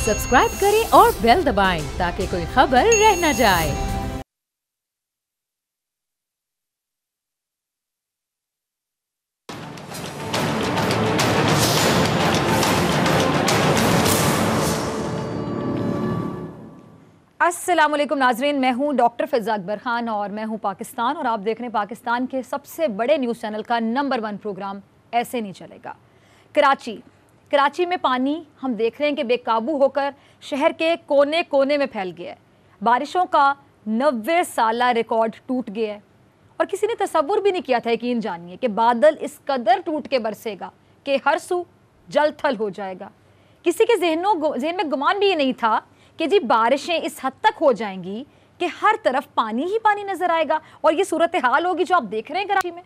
Subscribe करें और bell दबाएं ताकि कोई खबर रह न जाए। अस्सलाम वालेकुम नाजरीन, मैं हूं डॉक्टर फ़िज़ा अकबर खान और मैं हूं पाकिस्तान और आप देख रहे हैं पाकिस्तान के सबसे बड़े न्यूज़ चैनल का नंबर 1 प्रोग्राम ऐसे नहीं चलेगा। कराची में पानी हम देख रहे हैं कि बेकाबू होकर शहर के कोने कोने में फैल गया है। बारिशों का 90 साला रिकॉर्ड टूट गया है और किसी ने तसव्वुर भी नहीं किया था, यकीन जानिए, कि बादल इस कदर टूट के बरसेगा कि हर सू जल थल हो जाएगा। किसी के जहन में गुमान भी ये नहीं था कि जी बारिशें इस हद तक हो जाएंगी कि हर तरफ पानी ही पानी नजर आएगा और ये सूरत हाल होगी जो आप देख रहे हैं कराची में।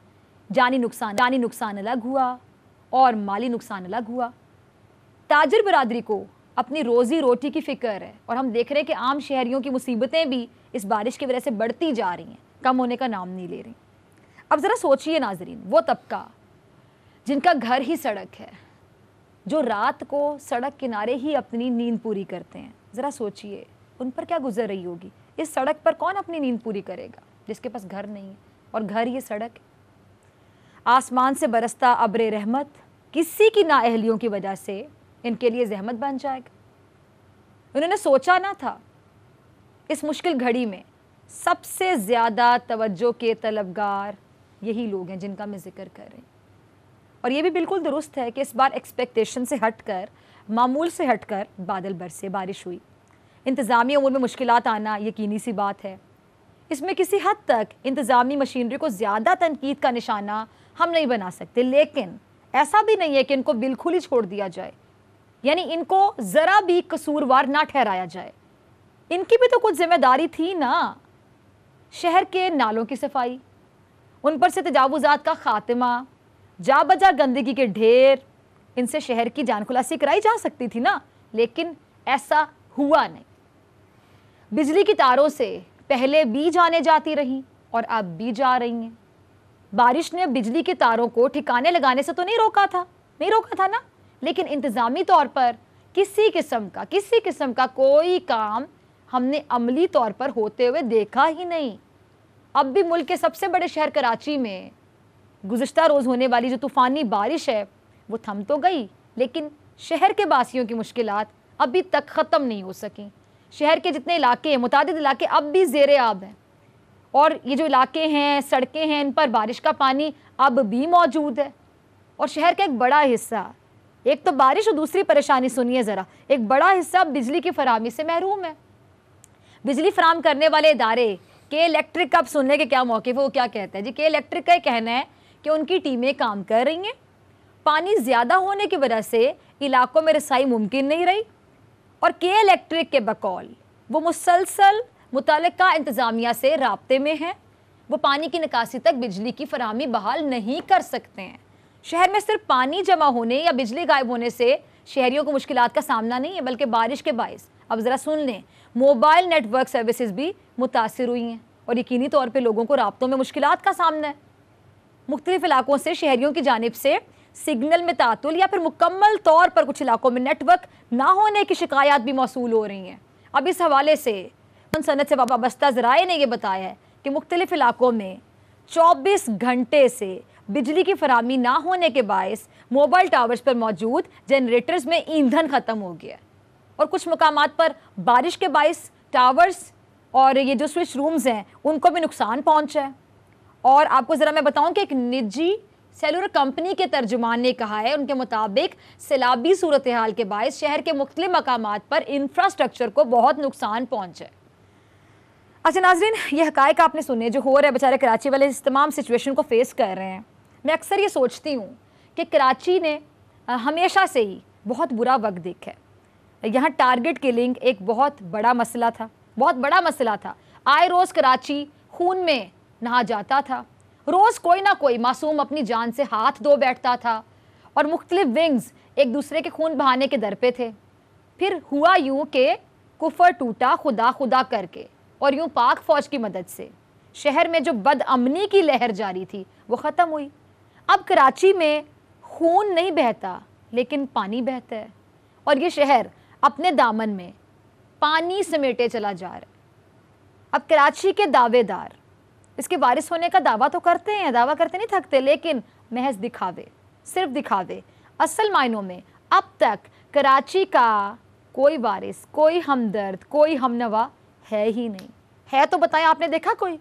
जानी नुकसान अलग हुआ और माली नुकसान अलग हुआ। ताजिर बरादरी को अपनी रोजी रोटी की फिक्र है और हम देख रहे हैं कि आम शहरियों की मुसीबतें भी इस बारिश की वजह से बढ़ती जा रही हैं, कम होने का नाम नहीं ले रही। अब ज़रा सोचिए नाजरीन, वो तबका जिनका घर ही सड़क है, जो रात को सड़क किनारे ही अपनी नींद पूरी करते हैं, ज़रा सोचिए उन पर क्या गुजर रही होगी। इस सड़क पर कौन अपनी नींद पूरी करेगा जिसके पास घर नहीं है और घर ये सड़क है। आसमान से बरसता अब्रे रहमत किसी की नाअहलियों की वजह से इनके लिए जहमत बन जाएगा। उन्होंने सोचा ना था इस मुश्किल घड़ी में सबसे ज़्यादा तवज्जो के तलबगार यही लोग हैं जिनका मैं जिक्र कर रही हूँ। और ये भी बिल्कुल दुरुस्त है कि इस बार एक्सपेक्टेशन से हटकर, मामूल से हटकर बादल बरसे, बारिश हुई। इंतज़ामी उमूर में मुश्किलात आना यकीनी सी बात है। इसमें किसी हद तक इंतज़ामी मशीनरी को ज़्यादा तनकीद का निशाना हम नहीं बना सकते, लेकिन ऐसा भी नहीं है कि इनको बिल्कुल ही छोड़ दिया जाए, यानी इनको ज़रा भी कसूरवार ना ठहराया जाए। इनकी भी तो कुछ जिम्मेदारी थी ना। शहर के नालों की सफाई, उन पर से तजावुज़ात का खात्मा, जा बजा गंदगी के ढेर, इनसे शहर की जानखुलासी कराई जा सकती थी ना, लेकिन ऐसा हुआ नहीं। बिजली की तारों से पहले भी जाने जाती रहीं और अब भी जा रही हैं। बारिश ने बिजली के तारों को ठिकाने लगाने से तो नहीं रोका था ना, लेकिन इंतज़ामी तौर पर किसी किस्म का कोई काम हमने अमली तौर पर होते हुए देखा ही नहीं। अब भी मुल्क के सबसे बड़े शहर कराची में गुज़िश्ता रोज़ होने वाली जो तूफ़ानी बारिश है वो थम तो गई, लेकिन शहर के बासियों की मुश्किलात अभी तक ख़त्म नहीं हो सकी। शहर के जितने इलाके हैं, मुतादिद इलाके अब भी ज़ेरे आब हैं और ये जो इलाके हैं, सड़कें हैं, इन पर बारिश का पानी अब भी मौजूद है। और शहर का एक बड़ा हिस्सा, एक तो बारिश और दूसरी परेशानी सुनिए ज़रा, एक बड़ा हिस्सा बिजली की फराहमी से महरूम है। बिजली फराहम करने वाले इदारे के इलेक्ट्रिक, अब सुनने के क्या मौके वो क्या कहते हैं जी, के इलेक्ट्रिक का कहना है कि उनकी टीमें काम कर रही हैं। पानी ज़्यादा होने की वजह से इलाकों में रसाई मुमकिन नहीं रही और के इलेक्ट्रिक के बकौल वो मुसलसल मुतल्लिका इंतज़ामिया से राब्ते में हैं। वो पानी की निकासी तक बिजली की फराहमी बहाल नहीं कर सकते हैं। शहर में सिर्फ पानी जमा होने या बिजली गायब होने से शहरियों को मुश्किलात का सामना नहीं है, बल्कि बारिश के बायस, अब ज़रा सुन लें, मोबाइल नेटवर्क सर्विसेज भी मुतासिर हुई हैं और यकीनी तौर पर लोगों को राब्तों में मुश्किलात का सामना है। मुख्तलिफ इलाकों से शहरियों की जानिब से सिग्नल में तातुल या फिर मुकम्मल तौर पर कुछ इलाकों में नेटवर्क ना होने की शिकायत भी मौसूल हो रही हैं। अब इस हवाले से सनत से वाबस्ता ज़राए ने यह बताया है कि मुख्तलिफ इलाकों में 24 घंटे से बिजली की फराहमी ना होने के बायस मोबाइल टावर्स पर मौजूद जनरेटर्स में ईंधन ख़त्म हो गया और कुछ मकामात पर बारिश के बायस टावर्स और ये जो स्विच रूम्स हैं उनको भी नुकसान पहुँचा है। और आपको ज़रा मैं बताऊं कि एक निजी सेलुलर कंपनी के तर्जुमान ने कहा है, उनके मुताबिक सैलाबी सूरत हाल के बायस शहर के मुख्तलिफ मकामात पर इंफ्रास्ट्रक्चर को बहुत नुकसान पहुंचा है। अच्छा नाजरीन, ये हकायक आपने सुने जो हो रहा है, बेचारे कराची वाले इस तमाम सिचुएशन को फेस कर रहे हैं। मैं अक्सर ये सोचती हूँ कि कराची ने हमेशा से ही बहुत बुरा वक्त देखा है। यहाँ टारगेट किलिंग एक बहुत बड़ा मसला था। आए रोज़ कराची खून में नहा जाता था। रोज़ कोई ना कोई मासूम अपनी जान से हाथ धो बैठता था और मुख्तलिफ विंग्स एक दूसरे के खून बहाने के दर पे थे। फिर हुआ यूं कि कुफर टूटा खुदा करके और यूं पाक फ़ौज की मदद से शहर में जो बदअमनी की लहर जारी थी वो ख़त्म हुई। अब कराची में खून नहीं बहता लेकिन पानी बहता है और ये शहर अपने दामन में पानी समेटे चला जा रहा है। अब कराची के दावेदार इसके वारिस होने का दावा तो करते हैं, दावा करते नहीं थकते, लेकिन महज दिखावे, सिर्फ दिखावे। असल मायनों में अब तक कराची का कोई वारिस, कोई हमदर्द, कोई हमनवा है ही नहीं। है तो बताएं, आपने देखा कोई?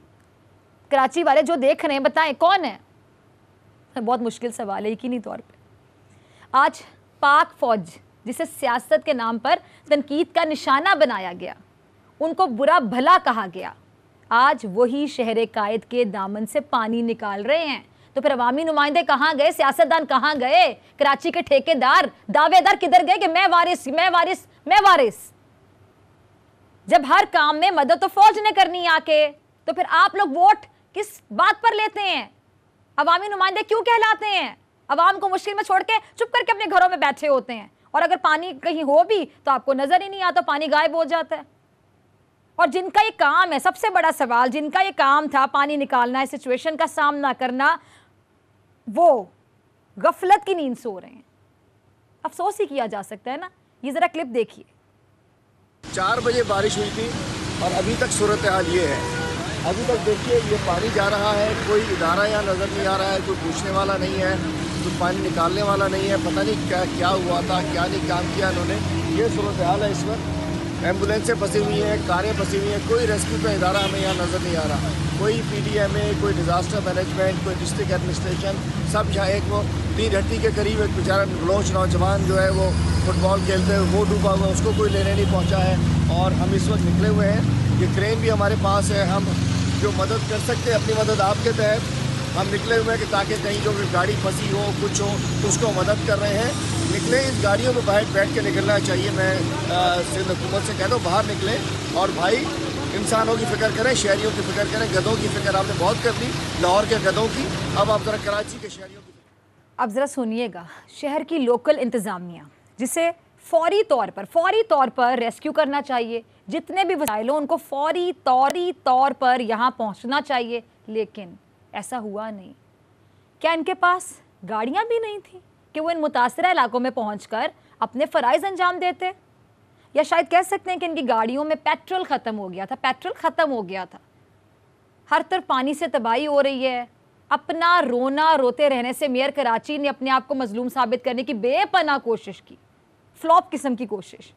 कराची वाले जो देख रहे हैं बताएं कौन है? बहुत मुश्किल सवाल है यकीनी तौर पे। आज पाक फौज जिसे सियासत के नाम पर तनकीद का निशाना बनाया गया, उनको बुरा भला कहा गया, आज वही शहर कायद के दामन से पानी निकाल रहे हैं। तो फिर अवामी नुमाइंदे कहाँ गए? सियासतदान कहाँ गए? कराची के ठेकेदार, दावेदार किधर गए कि मैं वारिस, मैं वारिस, मैं वारिस? जब हर काम में मदद तो फौज ने करनी आके, तो फिर आप लोग वोट किस बात पर लेते हैं? अवामी नुमाइंदे क्यों कहलाते हैं? अवाम को मुश्किल में छोड़ के चुप करके अपने घरों में बैठे होते हैं, और अगर पानी कहीं हो भी तो आपको नजर ही नहीं आता, पानी गायब हो जाता है। और जिनका ये काम है, सबसे बड़ा सवाल, जिनका ये काम था पानी निकालना, इस सिचुएशन का सामना करना, वो गफलत की नींद सो रहे हैं। अफसोस ही किया जा सकता है ना। ये जरा क्लिप देखिए। 4 बजे बारिश हुई थी और अभी तक सूरत हाल ये है। अभी तक देखिए ये पानी जा रहा है, कोई इदारा यहाँ नज़र नहीं आ रहा है, कोई पूछने वाला नहीं है, कोई पानी निकालने वाला नहीं है। पता नहीं क्या हुआ था, क्या नहीं काम किया इन्होंने। ये सूरत हाल है इस वक्त। एम्बुलेंसें फंसी हुई हैं, कारें फंसी हुई हैं, कोई रेस्क्यू का इदारा हमें यहाँ नज़र नहीं आ रहा। कोई PDMA, कोई डिज़ास्टर मैनेजमेंट, कोई डिस्ट्रिक्ट एडमिनिस्ट्रेशन, सब यहाँ एक वो 3 हट्टी के करीब एक बेचारा बलोच नौजवान जो है वो फुटबॉल खेलते हुए वो डूबा हुआ, उसको कोई लेने नहीं पहुँचा है। और हम इस वक्त निकले हुए हैं, ये क्रेन भी हमारे पास है, हम जो मदद कर सकते हैं अपनी मदद आपके तहत हम निकले हुए हैं कि ताकि कहीं जो भी गाड़ी फंसी हो, कुछ हो, तो उसको मदद कर रहे हैं। निकले, इस गाड़ियों में बाहर बैठ के निकलना चाहिए। मैं सिंध हुकूमत से कहता हूँ बाहर निकले और भाई इंसानों की फ़िक्र करें, शहरियों की फ़िक्र करें। गधों की फ़िक्र आपने बहुत कर ली, लाहौर के गधों की, अब आप ज़रा कराची के शहरियों की। अब ज़रा सुनिएगा, शहर की लोकल इंतज़ामिया जिसे फौरी तौर पर रेस्क्यू करना चाहिए, जितने भी वसाइल हो उनको फौरी तौर पर यहाँ पहुँचना चाहिए, लेकिन ऐसा हुआ नहीं। क्या इनके पास गाड़ियाँ भी नहीं थी कि वो इन मुतासरा इलाकों में पहुँचकर अपने फ़राइज़ अंजाम देते? या शायद कह सकते हैं कि इनकी गाड़ियों में पेट्रोल ख़त्म हो गया था। हर तरफ पानी से तबाही हो रही है। अपना रोना रोते रहने से मेयर कराची ने अपने आप को मजलूम साबित करने की बेपनाह कोशिश की, फ्लॉप किस्म की कोशिश।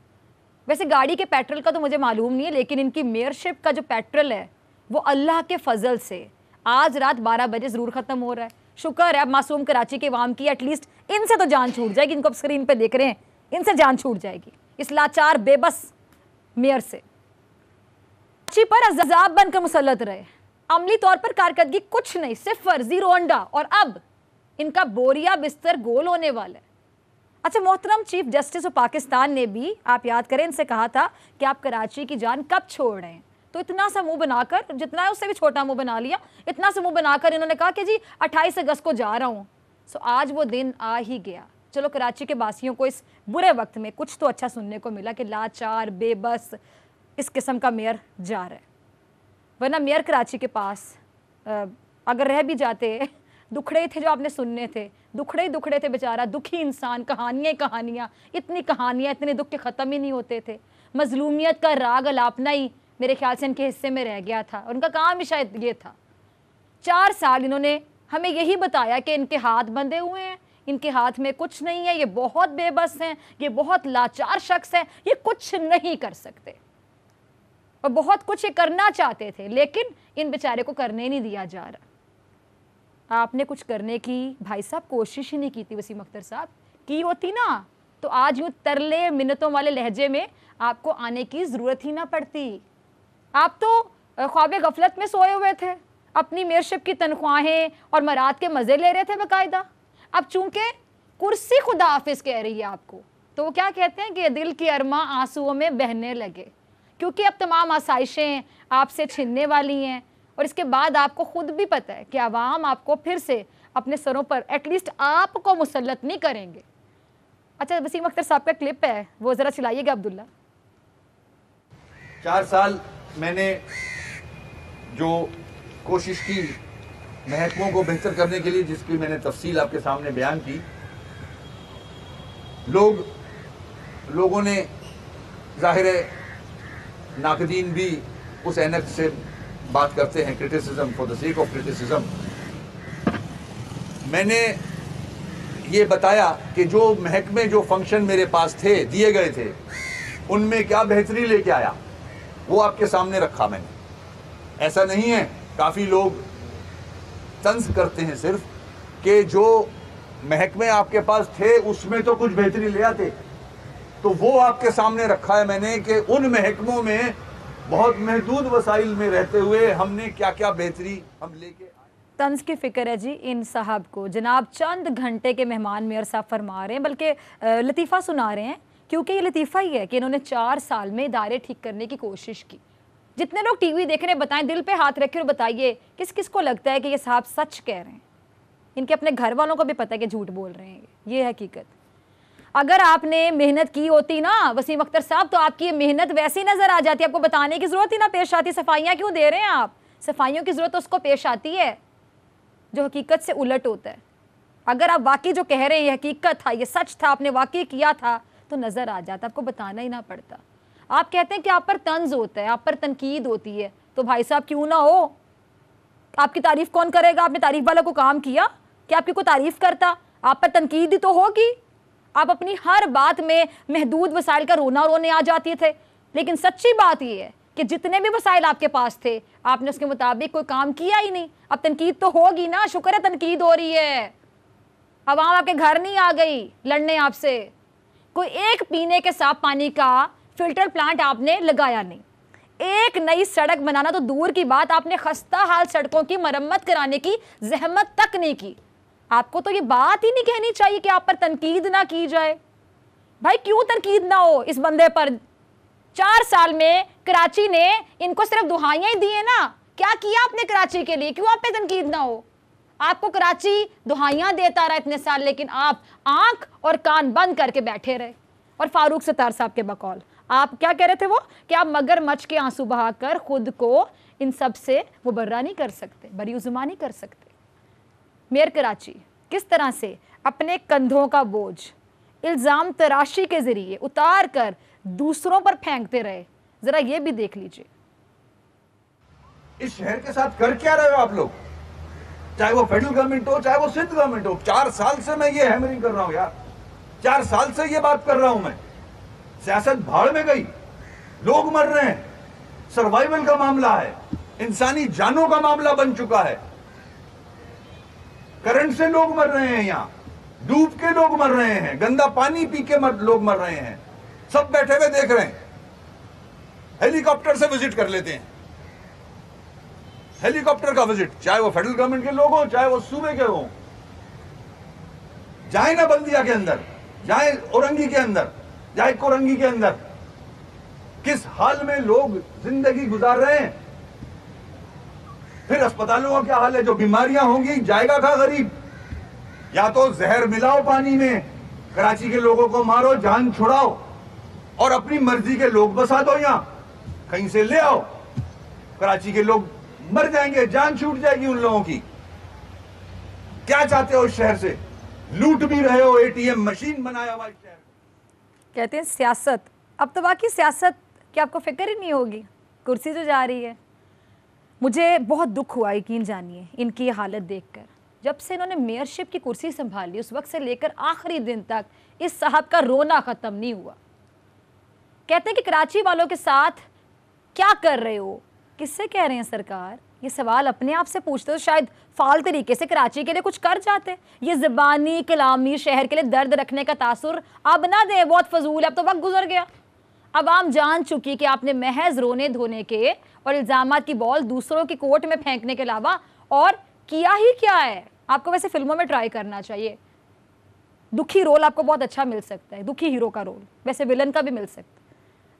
वैसे गाड़ी के पेट्रोल का तो मुझे मालूम नहीं है, लेकिन इनकी मेयरशिप का जो पेट्रोल है वो अल्लाह के फजल से आज रात 12 बजे ज़रूर ख़त्म हो रहा है। शुक्र है अब मासूम कराची के अवाम की, एटलीस्ट इनसे तो जान छूट जाएगी। इनको अब स्क्रीन पे देख रहे हैं, इनसे जान छूट जाएगी इस लाचार बेबस मेयर से। कराची पर अज़ाब बनकर मुसल्लत रहे, अमली तौर पर कारकर्दगी कुछ नहीं, 0, 0 अंडा, और अब इनका बोरिया बिस्तर गोल होने वाला है। अच्छा, मोहतरम चीफ जस्टिस ऑफ पाकिस्तान ने भी, आप याद करें, इनसे कहा था कि आप कराची की जान कब छोड़ रहे हैं, तो इतना सा मुंह बनाकर, जितना है उससे भी छोटा मुंह बना लिया, इतना सा मुंह बनाकर इन्होंने कहा कि जी 28 अगस्त को जा रहा हूँ। सो आज वो दिन आ ही गया। चलो कराची के वासियों को इस बुरे वक्त में कुछ तो अच्छा सुनने को मिला कि लाचार बेबस इस किस्म का मेयर जा रहा है, वरना मेयर कराची के पास अगर रह भी जाते, दुखड़े थे जो आपने सुनने थे, दुखड़े थे बेचारा, दुखी इंसान, कहानियाँ, इतनी कहानियाँ, इतने दुख के ख़त्म ही नहीं होते थे। मजलूमियत का राग अलापना ही मेरे ख्याल से इनके हिस्से में रह गया था, और उनका काम ही शायद ये था। 4 साल इन्होंने हमें यही बताया कि इनके हाथ बंधे हुए हैं, इनके हाथ में कुछ नहीं है, ये बहुत बेबस हैं, ये बहुत लाचार शख्स है, ये कुछ नहीं कर सकते। और बहुत कुछ ये करना चाहते थे, लेकिन इन बेचारे को करने नहीं दिया जा रहा। आपने कुछ करने की भाई साहब कोशिश ही नहीं की थी। वसीम अख्तर साहब की होती ना, तो आज यूँ तरले मिन्नतों वाले लहजे में आपको आने की ज़रूरत ही ना पड़ती। आप तो ख्वाब गफलत में सोए हुए थे, अपनी मेयरशिप की तनख्वाहें और मराद के मज़े ले रहे थे बाकायदा। अब चूंकि कुर्सी खुदा हाफिज कह रही है आपको, तो वो क्या कहते हैं कि दिल की अरमा आंसुओं में बहने लगे, क्योंकि अब तमाम आसाइशें आपसे छिनने वाली हैं, और इसके बाद आपको खुद भी पता है कि आवाम आपको फिर से अपने सरों पर एटलीस्ट आपको मुसल्लत नहीं करेंगे। अच्छा, वसीम अख्तर साहब का क्लिप है, वो ज़रा चलाइएगा अब्दुल्ला। 4 साल मैंने जो कोशिश की महकमों को बेहतर करने के लिए, जिसकी मैंने तफसील आपके सामने बयान की, लोगों ने जाहिर है नाकदीन भी उस एनएच से बात करते हैं, criticism for the sake of criticism. मैंने ये बताया कि जो महकमे जो फंक्शन मेरे पास थे, दिए गए थे, उनमें क्या बेहतरी लेके आया वो आपके सामने रखा मैंने। ऐसा नहीं है, काफ़ी लोग तंज करते हैं सिर्फ कि जो महकमे आपके पास थे उसमें तो कुछ बेहतरी ले आते, तो वो आपके सामने रखा है मैंने कि उन महकमों में बहुत महदूद वसाइल में रहते हुए हमने क्या क्या बेहतरी हम लेके। तंज की फिक्र है जी इन साहब को। जनाब चंद घंटे के मेहमान मेयर साहब फरमा रहे हैं, बल्कि लतीफ़ा सुना रहे हैं, क्योंकि ये लतीफ़ा ही है कि इन्होंने 4 साल में इदारे ठीक करने की कोशिश की। जितने लोग टीवी देख रहे हैं बताएं, दिल पे हाथ रख कर बताइए किस किस को लगता है कि ये साहब सच कह रहे हैं। इनके अपने घर वालों को भी पता है कि झूठ बोल रहे हैं, ये है हकीकत। अगर आपने मेहनत की होती ना वसीम अख्तर साहब, तो आपकी ये मेहनत वैसे ही नज़र आ जाती, आपको बताने की ज़रूरत ही ना पेश आती। सफाइयाँ क्यों दे रहे हैं आप? सफाइयों की ज़रूरत तो उसको पेश आती है जो हकीकत से उलट होता है। अगर आप वाकई जो कह रहे हैं ये हकीकत था, ये सच था, आपने वाकई किया था, तो नज़र आ जाता, आपको बताना ही ना पड़ता। आप कहते हैं कि आप पर तंज होता है, आप पर तनकीद होती है, तो भाई साहब क्यों ना हो, आपकी तारीफ़ कौन करेगा? आपने तारीफ़ वाला को काम किया कि आपकी कोई तारीफ़ करता? आप पर तनकीद ही तो होगी। आप अपनी हर बात में महदूद वसाइल का रोना रोने आ जाते थे, लेकिन सच्ची बात यह है कि जितने भी वसाइल आपके पास थे आपने उसके मुताबिक कोई काम किया ही नहीं। अब तनकीद तो होगी ना, शुक्र है तनकीद हो रही है। अवाम आपके घर नहीं आ गई लड़ने आपसे। कोई एक पीने के साफ पानी का फिल्टर प्लांट आपने लगाया नहीं। एक नई सड़क बनाना तो दूर की बात, आपने खस्ता हाल सड़कों की मरम्मत कराने की जहमत तक नहीं की। आपको तो ये बात ही नहीं कहनी चाहिए कि आप पर तनकीद ना की जाए। भाई क्यों तनकीद ना हो इस बंदे पर? 4 साल में कराची ने इनको सिर्फ दुहाइयां ही दी है ना। क्या किया आपने कराची के लिए? क्यों आप पे तनकीद ना हो? आपको कराची दुहाइयां देता रहा इतने साल, लेकिन आप आंख और कान बंद करके बैठे रहे। और फारूक सत्तार साहब के बकौल आप क्या कह रहे थे वो कि आप मगरमच्छ के आंसू बहाकर खुद को इन सब से मुबर्रा नहीं कर सकते, बरीउज़्मा नहीं कर सकते। मेयर कराची किस तरह से अपने कंधों का बोझ इल्ज़ाम तराशी के ज़रिए उतार कर दूसरों पर फेंकते रहे, ज़रा ये भी देख लीजिए। इस शहर के साथ कर क्या रहे हो आप लोग? चाहे वो फेडरल गवर्नमेंट हो, चाहे वो सिंध गवर्नमेंट हो। 4 साल से मैं ये हैमरिंग कर रहा हूं यार, 4 साल से ये बात कर रहा हूं मैं। सियासत भाड़ में गई, लोग मर रहे हैं, सर्वाइवल का मामला है, इंसानी जानों का मामला बन चुका है। करंट से लोग मर रहे हैं, यहां डूब के लोग मर रहे हैं, गंदा पानी पी के लोग मर रहे हैं। सब बैठे हुए देख रहे हैं। हेलीकॉप्टर से विजिट कर लेते हैं, हेलीकॉप्टर का विजिट, चाहे वो फेडरल गवर्नमेंट के लोग हो, चाहे वो सूबे के हो। जाए ना बल्दिया के अंदर, जाए औरंगी के अंदर, जाए कोरंगी के अंदर, किस हाल में लोग जिंदगी गुजार रहे हैं। फिर अस्पतालों का क्या हाल है? जो बीमारियां होंगी, जाएगा कहां गरीब? या तो जहर मिलाओ पानी में, कराची के लोगों को मारो, जान छुड़ाओ, और अपनी मर्जी के लोग बसा दो यहां, कहीं से ले आओ। कराची के लोग मर जाएंगे, जान छूट जाएगी उन लोगों की। क्या चाहते हो इस शहर से? लूट भी रहे हो, एटीएम मशीन बनाया हुआ इस शहर। कहते हैं सियासत, अब तो बाकी सियासत की आपको फिक्र ही नहीं होगी, कुर्सी तो जा रही है। मुझे बहुत दुख हुआ, यकीन जानिए, इनकी हालत देखकर। जब से इन्होंने मेयरशिप की कुर्सी संभाली उस वक्त से लेकर आखिरी दिन तक इस साहब का रोना ख़त्म नहीं हुआ। कहते हैं कि कराची वालों के साथ क्या कर रहे हो? किससे कह रहे हैं सरकार? ये सवाल अपने आप से पूछते तो शायद फाल तरीके से कराची के लिए कुछ कर जाते। ये ज़बानी कलामी शहर के लिए दर्द रखने का तासुर अब ना दें, बहुत फजूल है, अब तो वक्त गुजर गया। अब आम जान चुकी कि आपने महज रोने धोने के और इल्ज़ामात की बॉल दूसरों की कोर्ट में फेंकने के अलावा और किया ही क्या है। आपको वैसे फिल्मों में ट्राई करना चाहिए, दुखी रोल आपको बहुत अच्छा मिल सकता है, दुखी हीरो का रोल, वैसे विलन का भी मिल सकता है।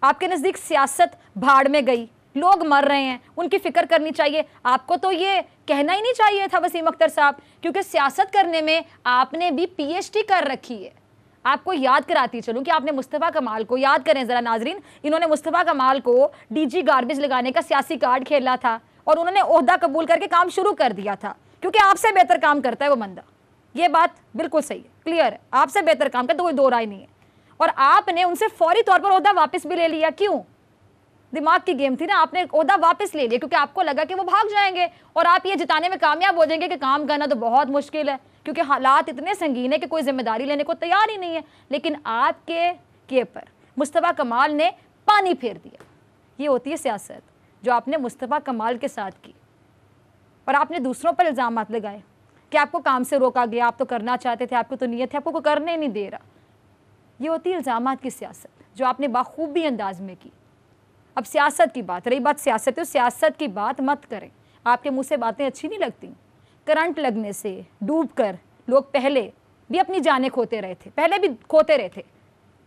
आपके नज़दीक सियासत भाड़ में गई, लोग मर रहे हैं, उनकी फ़िक्र करनी चाहिए। आपको तो ये कहना ही नहीं चाहिए था वसीम अख्तर साहब, क्योंकि सियासत करने में आपने भी PhD कर रखी है। आपको याद कराती चलूँ कि आपने मुस्तफ़ा कमाल को, याद करें ज़रा नाजरीन, इन्होंने मुस्तफ़ा कमाल को DG गार्बेज लगाने का सियासी कार्ड खेला था और उन्होंने ओहदा कबूल करके काम शुरू कर दिया था, क्योंकि आपसे बेहतर काम करता है वो बंदा। ये बात बिल्कुल सही है, क्लियर है, आपसे बेहतर काम करता, कोई दो राय नहीं है। और आपने उनसे फौरी तौर पर ओहदा वापस भी ले लिया। क्यों? दिमाग की गेम थी ना, आपने ओहदा वापस ले लिया क्योंकि आपको लगा कि वो भाग जाएंगे और आप ये जिताने में कामयाब हो जाएंगे कि काम करना तो बहुत मुश्किल है क्योंकि हालात इतने संगीन है कि कोई जिम्मेदारी लेने को तैयार ही नहीं है। लेकिन आपके पर मुस्तफ़ा कमाल ने पानी फेर दिया। ये होती है सियासत जो आपने मुस्तफ़ा कमाल के साथ की। और आपने दूसरों पर इल्ज़ाम लगाए कि आपको काम से रोका गया, आप तो करना चाहते थे, आपको तो नीयत है, आपको कोई करने ही नहीं दे रहा। ये होती है इल्ज़ामात की सियासत जो आपने बाखूबी अंदाज में की। अब सियासत की बात रही, बात सियासत है, सियासत की बात मत करें। आपके मुंह से बातें अच्छी नहीं लगती। करंट लगने से डूबकर लोग पहले भी अपनी जानें खोते रहे थे, पहले भी खोते रहे थे।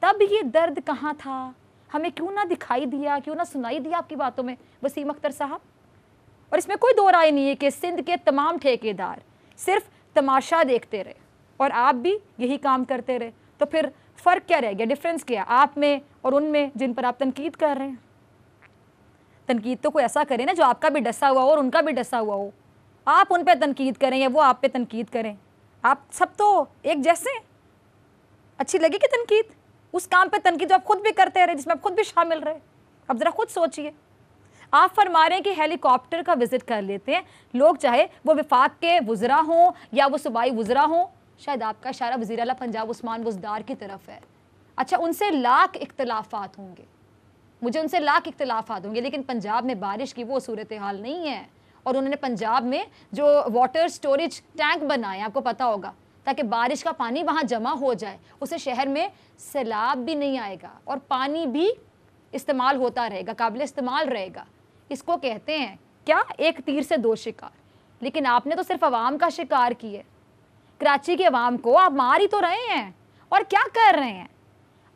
तब ये दर्द कहाँ था? हमें क्यों ना दिखाई दिया, क्यों ना सुनाई दिया आपकी बातों में वसीम अख्तर साहब? और इसमें कोई दो राय नहीं है कि सिंध के तमाम ठेकेदार सिर्फ तमाशा देखते रहे और आप भी यही काम करते रहे। तो फिर फ़र्क क्या रह गया? डिफरेंस क्या आप में और उनमें जिन पर आप तनकीद कर रहे हैं? तनकीद तो कोई ऐसा करे ना जो आपका भी डसा हुआ हो और उनका भी डसा हुआ हो। आप उन पर तनकीद करें या वो आप पे तनकीद करें, आप सब तो एक जैसे। अच्छी लगेगी तनकीद? उस काम पे तनकीद जो आप खुद भी करते रहे, जिसमें आप खुद भी शामिल रहे। अब ज़रा खुद सोचिए। आप फरमा रहे हैं कि हेलीकॉप्टर का विजिट कर लेते हैं लोग, चाहे वो विफाक के वुज़रा हों या वो सूबाई वुज़रा हों। शायद आपका इशारा वज़ीर आला पंजाब उस्मान बुज़दार की तरफ है। अच्छा, उनसे लाख इख्तलाफात होंगे, मुझे उनसे लाख इख्तलाफात होंगे, लेकिन पंजाब में बारिश की वो सूरत हाल नहीं है। और उन्होंने पंजाब में जो वाटर स्टोरेज टैंक बनाए, आपको पता होगा, ताकि बारिश का पानी वहाँ जमा हो जाए, उससे शहर में सैलाब भी नहीं आएगा और पानी भी इस्तेमाल होता रहेगा, काबिल इस्तेमाल रहेगा। इसको कहते हैं क्या? एक तीर से दो शिकार। लेकिन आपने तो सिर्फ आवाम का शिकार किए। कराची के अवाम को आप मार ही तो रहे हैं। और क्या कर रहे हैं?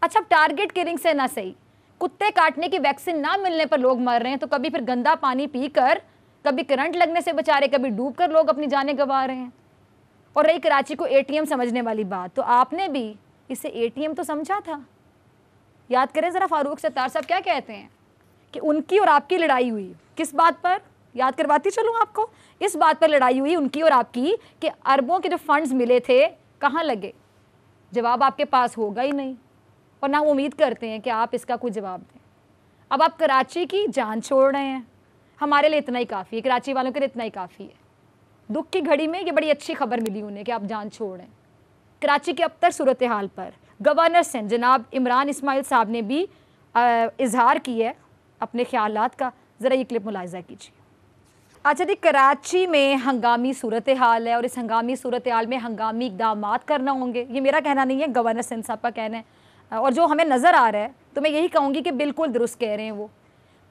अच्छा, टारगेट किलिंग से ना सही, कुत्ते काटने की वैक्सीन ना मिलने पर लोग मर रहे हैं, तो कभी फिर गंदा पानी पीकर, कभी करंट लगने से बेचारे, कभी डूबकर लोग अपनी जानें गंवा रहे हैं। और रही कराची को एटीएम समझने वाली बात, तो आपने भी इसे एटीएम तो समझा था। याद करें ज़रा, फारूक सत्तार साहब क्या कहते हैं कि उनकी और आपकी लड़ाई हुई किस बात पर? याद करवाती चलूँ आपको। इस बात पर लड़ाई हुई उनकी और आपकी कि अरबों के जो फंड्स मिले थे कहाँ लगे। जवाब आपके पास होगा ही नहीं और ना उम्मीद करते हैं कि आप इसका कोई जवाब दें। अब आप कराची की जान छोड़ रहे हैं, हमारे लिए इतना ही काफ़ी है, कराची वालों के लिए इतना ही काफ़ी है। दुख की घड़ी में ये बड़ी अच्छी खबर मिली उन्हें कि आप जान छोड़ रहे हैं। कराची की अबतर सूरत हाल पर गवर्नर सिंध जनाब इमरान इस्माइल साहब ने भी इजहार किया है अपने ख्यालात का। ज़रा ये क्लिप मुलाहिज़ा कीजिए। अच्छा जी, कराची में हंगामी सूरत हाल है और इस हंगामी सूरत हाल में हंगामी इक़दामात करना होंगे। ये मेरा कहना नहीं है, गवर्नर सिंध साहब का कहना है। और जो हमें नज़र आ रहा है तो मैं यही कहूँगी कि बिल्कुल दुरुस्त कह रहे हैं वो।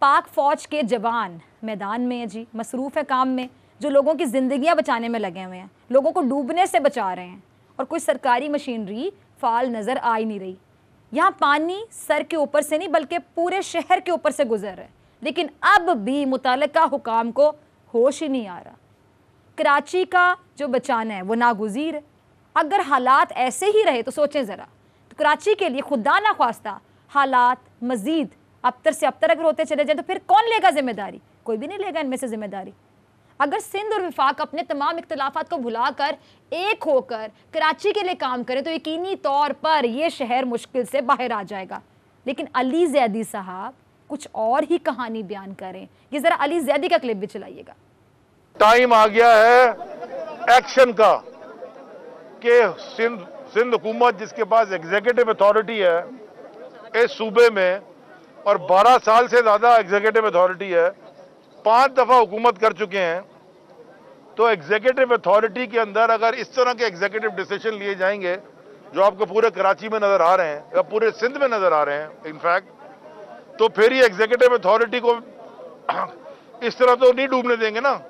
पाक फ़ौज के जवान मैदान में है जी, मसरूफ़ है काम में, जो लोगों की ज़िंदगियाँ बचाने में लगे हुए हैं, लोगों को डूबने से बचा रहे हैं। और कोई सरकारी मशीनरी फ़ाल नज़र आ ही नहीं रही। यहाँ पानी सर के ऊपर से नहीं बल्कि पूरे शहर के ऊपर से गुजर रहा है, लेकिन अब भी मुतल्लिका हुकाम को होश ही नहीं आ रहा। कराची का जो बचाना है वो नागुज़ीर है। अगर हालात ऐसे ही रहे तो सोचें ज़रा, तो कराची के लिए खुदा ना ख्वास्ता हालात मज़ीद अबतर से अबतर अगर होते चले जाए तो फिर कौन लेगा जिम्मेदारी? कोई भी नहीं लेगा इनमें से जिम्मेदारी। अगर सिंध और विफाक अपने तमाम इख्तलाफात को भुलाकर एक होकर कराची के लिए काम करें तो यकीनी तौर पर यह शहर मुश्किल से बाहर आ जाएगा। लेकिन अली ज़ैदी साहब कुछ और ही कहानी बयान करें। ये ज़रा अली ज़ैदी का क्लिप भी चलाइएगा। टाइम आ गया है एक्शन का कि सिंध हुकूमत जिसके पास एग्जीक्यूटिव अथॉरिटी है इस सूबे में और 12 साल से ज़्यादा एग्जीक्यूटिव अथॉरिटी है, 5 दफ़ा हुकूमत कर चुके हैं, तो एग्जीक्यूटिव अथॉरिटी के अंदर अगर इस तरह के एग्जीक्यूटिव डिसीजन लिए जाएंगे जो आपको पूरे कराची में नज़र आ रहे हैं या पूरे सिंध में नज़र आ रहे हैं इनफैक्ट, तो फिर ये एग्जीक्यूटिव अथॉरिटी को इस तरह तो नहीं डूबने देंगे ना।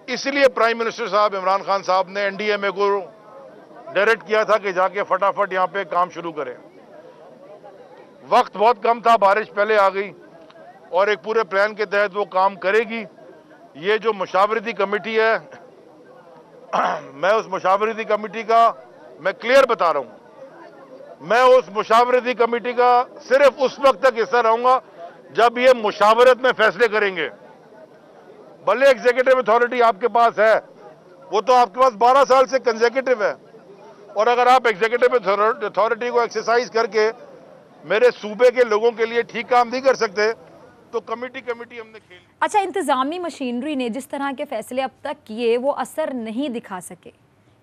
इसलिए प्राइम मिनिस्टर साहब इमरान खान साहब ने एनडीएमए को डायरेक्ट किया था कि जाके फटाफट यहाँ पे काम शुरू करें। वक्त बहुत कम था, बारिश पहले आ गई और एक पूरे प्लान के तहत वो काम करेगी। ये जो मुशावरती कमेटी है मैं उस मुशावरती कमेटी का मैं क्लियर बता रहा हूं, मैं उस मुशावरती कमेटी का सिर्फ उस वक्त तक हिस्सा रहूंगा जब ये मुशावरत में फैसले करेंगे। भले एग्जीक्यूटिव अथॉरिटी आपके पास है, वो तो आपके पास 12 साल से कंसेक्यूटिव है, और अगर आप एग्जीक्यूटिव अथॉरिटी को एक्सरसाइज करके मेरे सूबे के लोगों के लिए ठीक काम नहीं कर सकते तो कमेटी हमने खेल। अच्छा, इंतज़ामी मशीनरी ने जिस तरह के फैसले अब तक किए वो असर नहीं दिखा सके।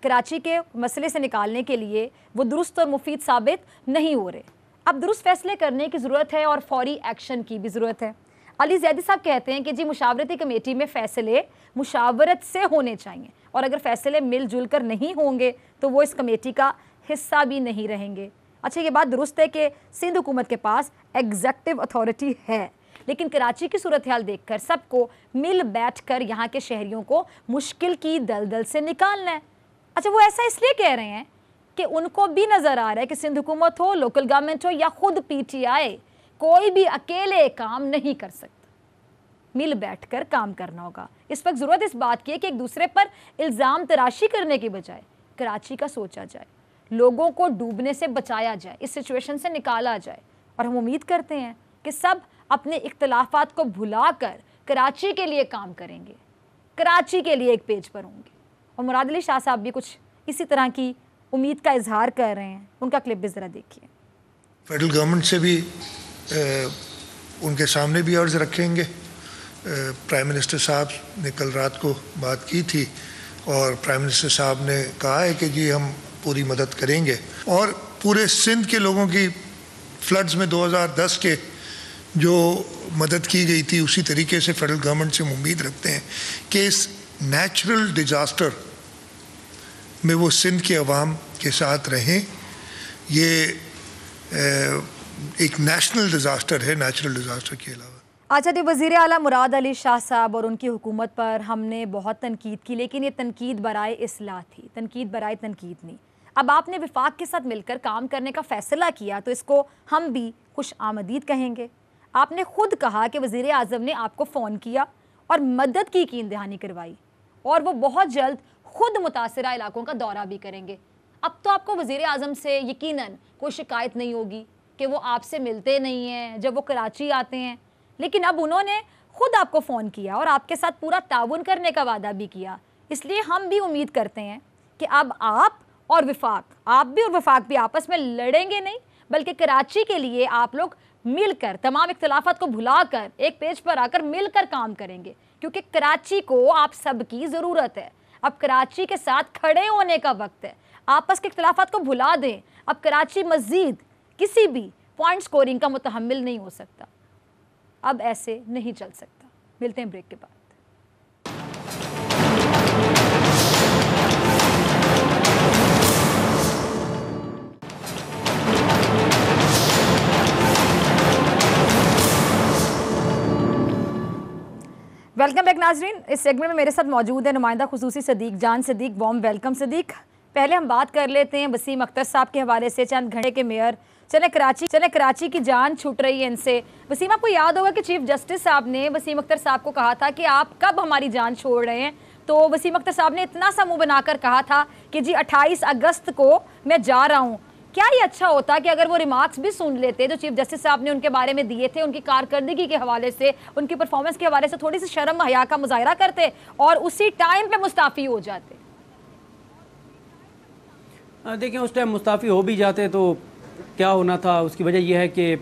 कराची के मसले से निकालने के लिए वो दुरुस्त और मुफीद साबित नहीं हो रहे। अब दुरुस्त फैसले करने की ज़रूरत है और फौरी एक्शन की भी ज़रूरत है। अली ज़ैदी साहब कहते हैं कि जी मुशावरती कमेटी में फ़ैसले मुशावरत से होने चाहिए और अगर फ़ैसले मिलजुल कर नहीं होंगे तो वो इस कमेटी का हिस्सा भी नहीं रहेंगे। अच्छा, ये बात दुरुस्त है कि सिंध हुकूमत के पास एग्जेक्टिव अथॉरिटी है, लेकिन कराची की सूरत हाल देखकर सबको मिल बैठ कर यहाँ के शहरियों को मुश्किल की दलदल से निकालना है। अच्छा, वो ऐसा इसलिए कह रहे हैं कि उनको भी नज़र आ रहा है कि सिंध हुकूमत हो, लोकल गवर्नमेंट हो या खुद PTI, कोई भी अकेले काम नहीं कर सकता, मिल बैठकर काम करना होगा। इस वक्त ज़रूरत इस बात की है कि एक दूसरे पर इल्ज़ाम तराशी करने की बजाय कराची का सोचा जाए, लोगों को डूबने से बचाया जाए, इस सिचुएशन से निकाला जाए। और हम उम्मीद करते हैं कि सब अपने इख्तलाफात को भुलाकर कराची के लिए काम करेंगे, कराची के लिए एक पेज पर होंगे। और मुराद अली शाह साहब भी कुछ इसी तरह की उम्मीद का इजहार कर रहे हैं, उनका क्लिप भी ज़रा देखिए। फेडरल गवर्नमेंट से भी उनके सामने भी अर्ज़ रखेंगे। प्राइम मिनिस्टर साहब ने कल रात को बात की थी और प्राइम मिनिस्टर साहब ने कहा है कि जी हम पूरी मदद करेंगे और पूरे सिंध के लोगों की फ्लड्स में 2010 के जो मदद की गई थी उसी तरीके से फेडरल गवर्नमेंट से हम उम्मीद रखते हैं कि इस नेचुरल डिज़ास्टर में वो सिंध के अवाम के साथ रहें। ये एक नेशनल डिज़ास्टर है, नेचुरल डिज़ास्टर के अलावा। अच्छा जी, वज़ीर आला मुराद अली शाह साहब और उनकी हुकूमत पर हमने बहुत तनकीद की, लेकिन ये तनकीद बराए इस्लाह थी, तनकीद बराए तनकीद नहीं। अब आपने विफाक के साथ मिलकर काम करने का फ़ैसला किया तो इसको हम भी खुश आमदीद कहेंगे। आपने खुद कहा कि वज़ीर आज़म ने आपको फ़ोन किया और मदद की यकीन दहानी करवाई और वो बहुत जल्द खुद मुतासिरा इलाकों का दौरा भी करेंगे। अब तो आपको वज़ीर आज़म से यकीनन कोई शिकायत नहीं होगी कि वो आपसे मिलते नहीं हैं जब वो कराची आते हैं, लेकिन अब उन्होंने खुद आपको फ़ोन किया और आपके साथ पूरा ताउन करने का वादा भी किया। इसलिए हम भी उम्मीद करते हैं कि अब आप और विफाक, आप भी और विफाक भी आपस में लड़ेंगे नहीं, बल्कि कराची के लिए आप लोग मिलकर तमाम इख्तलाफात को भुलाकर एक पेज पर आकर मिलकर काम करेंगे, क्योंकि कराची को आप सबकी ज़रूरत है। अब कराची के साथ खड़े होने का वक्त है, आपस के इख्तलाफात को भुला दें। अब कराची मज़ीद किसी भी पॉइंट स्कोरिंग का मुतहम्मिल नहीं हो सकता, अब ऐसे नहीं चल सकता। मिलते हैं ब्रेक के बाद। वेलकम बैक नाजरीन। इस सेगमेंट में मेरे साथ मौजूद है नुमाइंदा खुसूसी सदीक जान सदीक। Warm welcome Sadiq. पहले हम बात कर लेते हैं वसीम अख्तर साहब के हवाले से, चंद घंटे के मेयर। चले कराची की जान छूट रही है इनसे। वसीम, आपको याद होगा कि चीफ जस्टिस साहब ने वसीम अख्तर साहब को कहा था कि आप कब हमारी जान छोड़ रहे हैं, तो वसीम अख्तर साहब ने इतना सा मुँह बनाकर कहा था कि जी 28 अगस्त को मैं जा रहा हूँ। क्या ये अच्छा होता कि अगर वो रिमार्क्स भी सुन लेते जो चीफ जस्टिस साहब ने उनके बारे में दिए थे, उनकी कारकर्दगी के हवाले से, उनकी परफॉर्मेंस के हवाले से थोड़ी सी शर्म हया का मुजाहरा करते और उसी टाइम पे मुस्ताफ़ी हो जाते? देखिए, उस टाइम मुस्ताफ़ी हो भी जाते तो क्या होना था, उसकी वजह यह है कि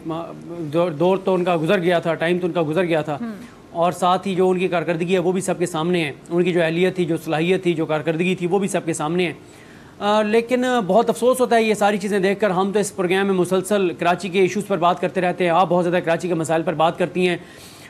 दौर तो उनका गुजर गया था, टाइम तो उनका गुजर गया था और साथ ही जो उनकी कारकर्दगी है वो भी सबके सामने है। उनकी जो अहलियत थी, जो सलाहियत थी, जो कारकर्दगी थी वो भी सबके सामने है। लेकिन बहुत अफसोस होता है ये सारी चीज़ें देखकर। हम तो इस प्रोग्राम में मुसलसल कराची के इश्यूज़ पर बात करते रहते हैं, आप बहुत ज़्यादा कराची के मसाइल पर बात करती हैं।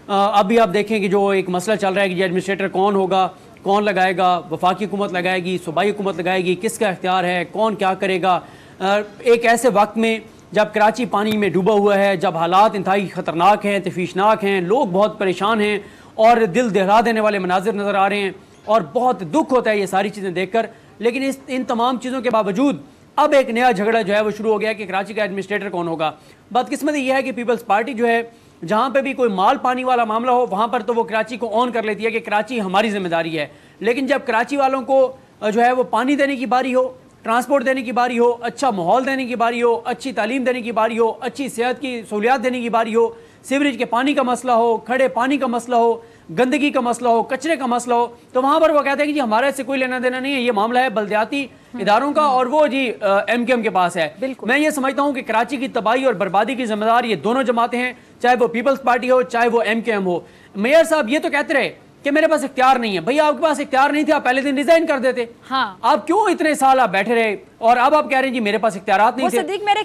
अब भी आप देखें कि जो एक मसला चल रहा है कि ये एडमिनिस्ट्रेटर कौन होगा, कौन लगाएगा, वफाकी हुकूमत लगाएगी, सूबाई हुकूमत लगाएगी, किसका इख्तियार है, कौन क्या करेगा। एक ऐसे वक्त में जब कराची पानी में डूबा हुआ है, जब हालात इंतहाई ख़तरनाक हैं, तफीशनाक हैं, लोग बहुत परेशान हैं और दिल दहला देने वाले मनाजिर नज़र आ रहे हैं और बहुत दुख होता है ये सारी चीज़ें देखकर। लेकिन इन तमाम चीज़ों के बावजूद अब एक नया झगड़ा जो है वो शुरू हो गया कि कराची का एडमिनिस्ट्रेटर कौन होगा। बदकिस्मती यह है कि पीपल्स पार्टी जो है, जहाँ पे भी कोई माल पानी वाला मामला हो वहाँ पर तो वो कराची को ऑन कर लेती है कि कराची हमारी जिम्मेदारी है। लेकिन जब कराची वालों को जो है वो पानी देने की बारी हो, ट्रांसपोर्ट देने की बारी हो, अच्छा माहौल देने की बारी हो, अच्छी तालीम देने की बारी हो, अच्छी सेहत की सहूलियात देने की बारी हो, सीवरेज के पानी का मसला हो, खड़े पानी का मसला हो, गंदगी का मसला हो, कचरे का मसला हो, तो वहां पर वो कहते हैं कि जी हमारे इससे कोई लेना देना नहीं है, ये मामला है बल्दियाती इदारों का और वो जी MKM के पास है। मैं ये समझता हूं कि कराची की तबाही और बर्बादी की जिम्मेदार ये दोनों जमातें हैं, चाहे वो पीपल्स पार्टी हो चाहे वो MKM हो। मेयर साहब ये तो कहते रहे कि मेरे पास इख्तियार नहीं है। भैया आपके पास इख्तियार नहीं थे, आप पहले दिन रिजाइन कर देते। हाँ। आप क्यों इतने साल आप बैठे रहे और अब आप कह रहे हैं जी मेरे पास इख्तियारात नहीं थे।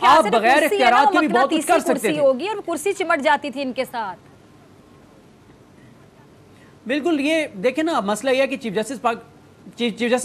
आप बगैर इख्तियारात के भी बहुत कुछ कर सकते थे। होगी और कुर्सी चिमट जाती थी इनके साथ। बिल्कुल, ये देखें ना, मसला यह है कि चीफ जस्टिस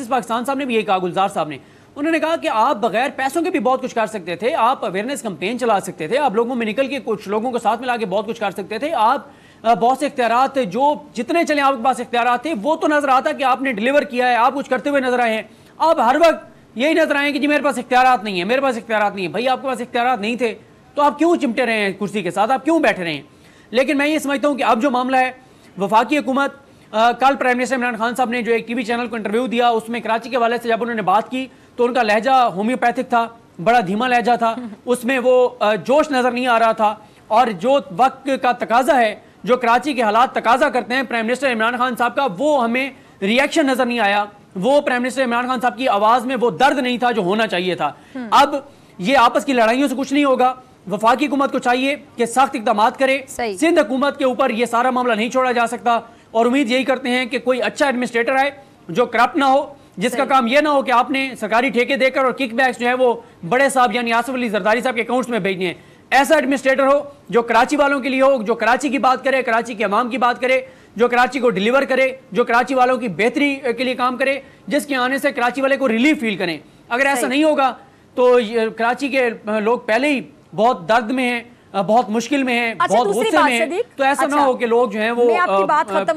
पाकिस्तान साहब ने भी यही कहा, गुलजार साहब ने, उन्होंने कहा कि आप बगैर पैसों के भी बहुत कुछ कर सकते थे, आप अवेयरनेस कैंपेन चला सकते थे, आप लोगों में निकल के कुछ लोगों को साथ मिला के बहुत कुछ कर सकते थे। आप बहुत से इख्तियारात जो जितने चले आपके पास इख्तियारात थे वो तो नजर आता कि आपने डिलीवर किया है, आप कुछ करते हुए नजर आए हैं। आप हर वक्त यही नजर आए कि जी मेरे पास इख्तियारात नहीं है, मेरे पास इख्तियारात नहीं है। भाई आपके पास इख्तियारात नहीं थे तो आप क्यों चिमटे रहे हैं कुर्सी के साथ, आप क्यों बैठे रहे हैं? लेकिन मैं ये समझता हूँ कि अब जो मामला है, वफाकी हुकूमत, कल प्राइम मिनिस्टर इमरान खान साहब ने जो एक टीवी चैनल को इंटरव्यू दिया, उसमें कराची के हवाले से जब उन्होंने बात की तो उनका लहजा होम्योपैथिक था, बड़ा धीमा लहजा था, उसमें वो जोश नजर नहीं आ रहा था। और जो वक्त का तकाजा है, जो कराची के हालात तकाजा करते हैं प्राइम मिनिस्टर इमरान खान साहब का, वो हमें रिएक्शन नजर नहीं आया। वो प्राइम मिनिस्टर इमरान खान साहब की आवाज में वो दर्द नहीं था जो होना चाहिए था। अब ये आपस की लड़ाइयों से कुछ नहीं होगा। वफाकी हुकूमत को चाहिए कि सख्त इक़दाम करे। सिंध हुकूमत के ऊपर ये सारा मामला नहीं छोड़ा जा सकता और उम्मीद यही करते हैं कि कोई अच्छा एडमिनिस्ट्रेटर आए जो करप्ट ना हो, जिसका काम यह ना हो कि आपने सरकारी ठेके देकर और किकबैक्स जो है वो बड़े साहब यानी आसिफ अली जरदारी साहब के अकाउंट्स में भेजने हैं। ऐसा एडमिनिस्ट्रेटर हो जो कराची वालों के लिए हो, जो कराची की बात करे, कराची के अवाम की बात करे, जो कराची को डिलीवर करे, जो कराची वालों की बेहतरी के लिए काम करे, जिसके आने से कराची वाले को रिलीफ फील करें। अगर ऐसा नहीं होगा तो कराची के लोग पहले ही बहुत दर्द में हैं, बहुत मुश्किल में है, बहुत गुस्से में है। तो ऐसा ना हो कि लोग जो हैं वो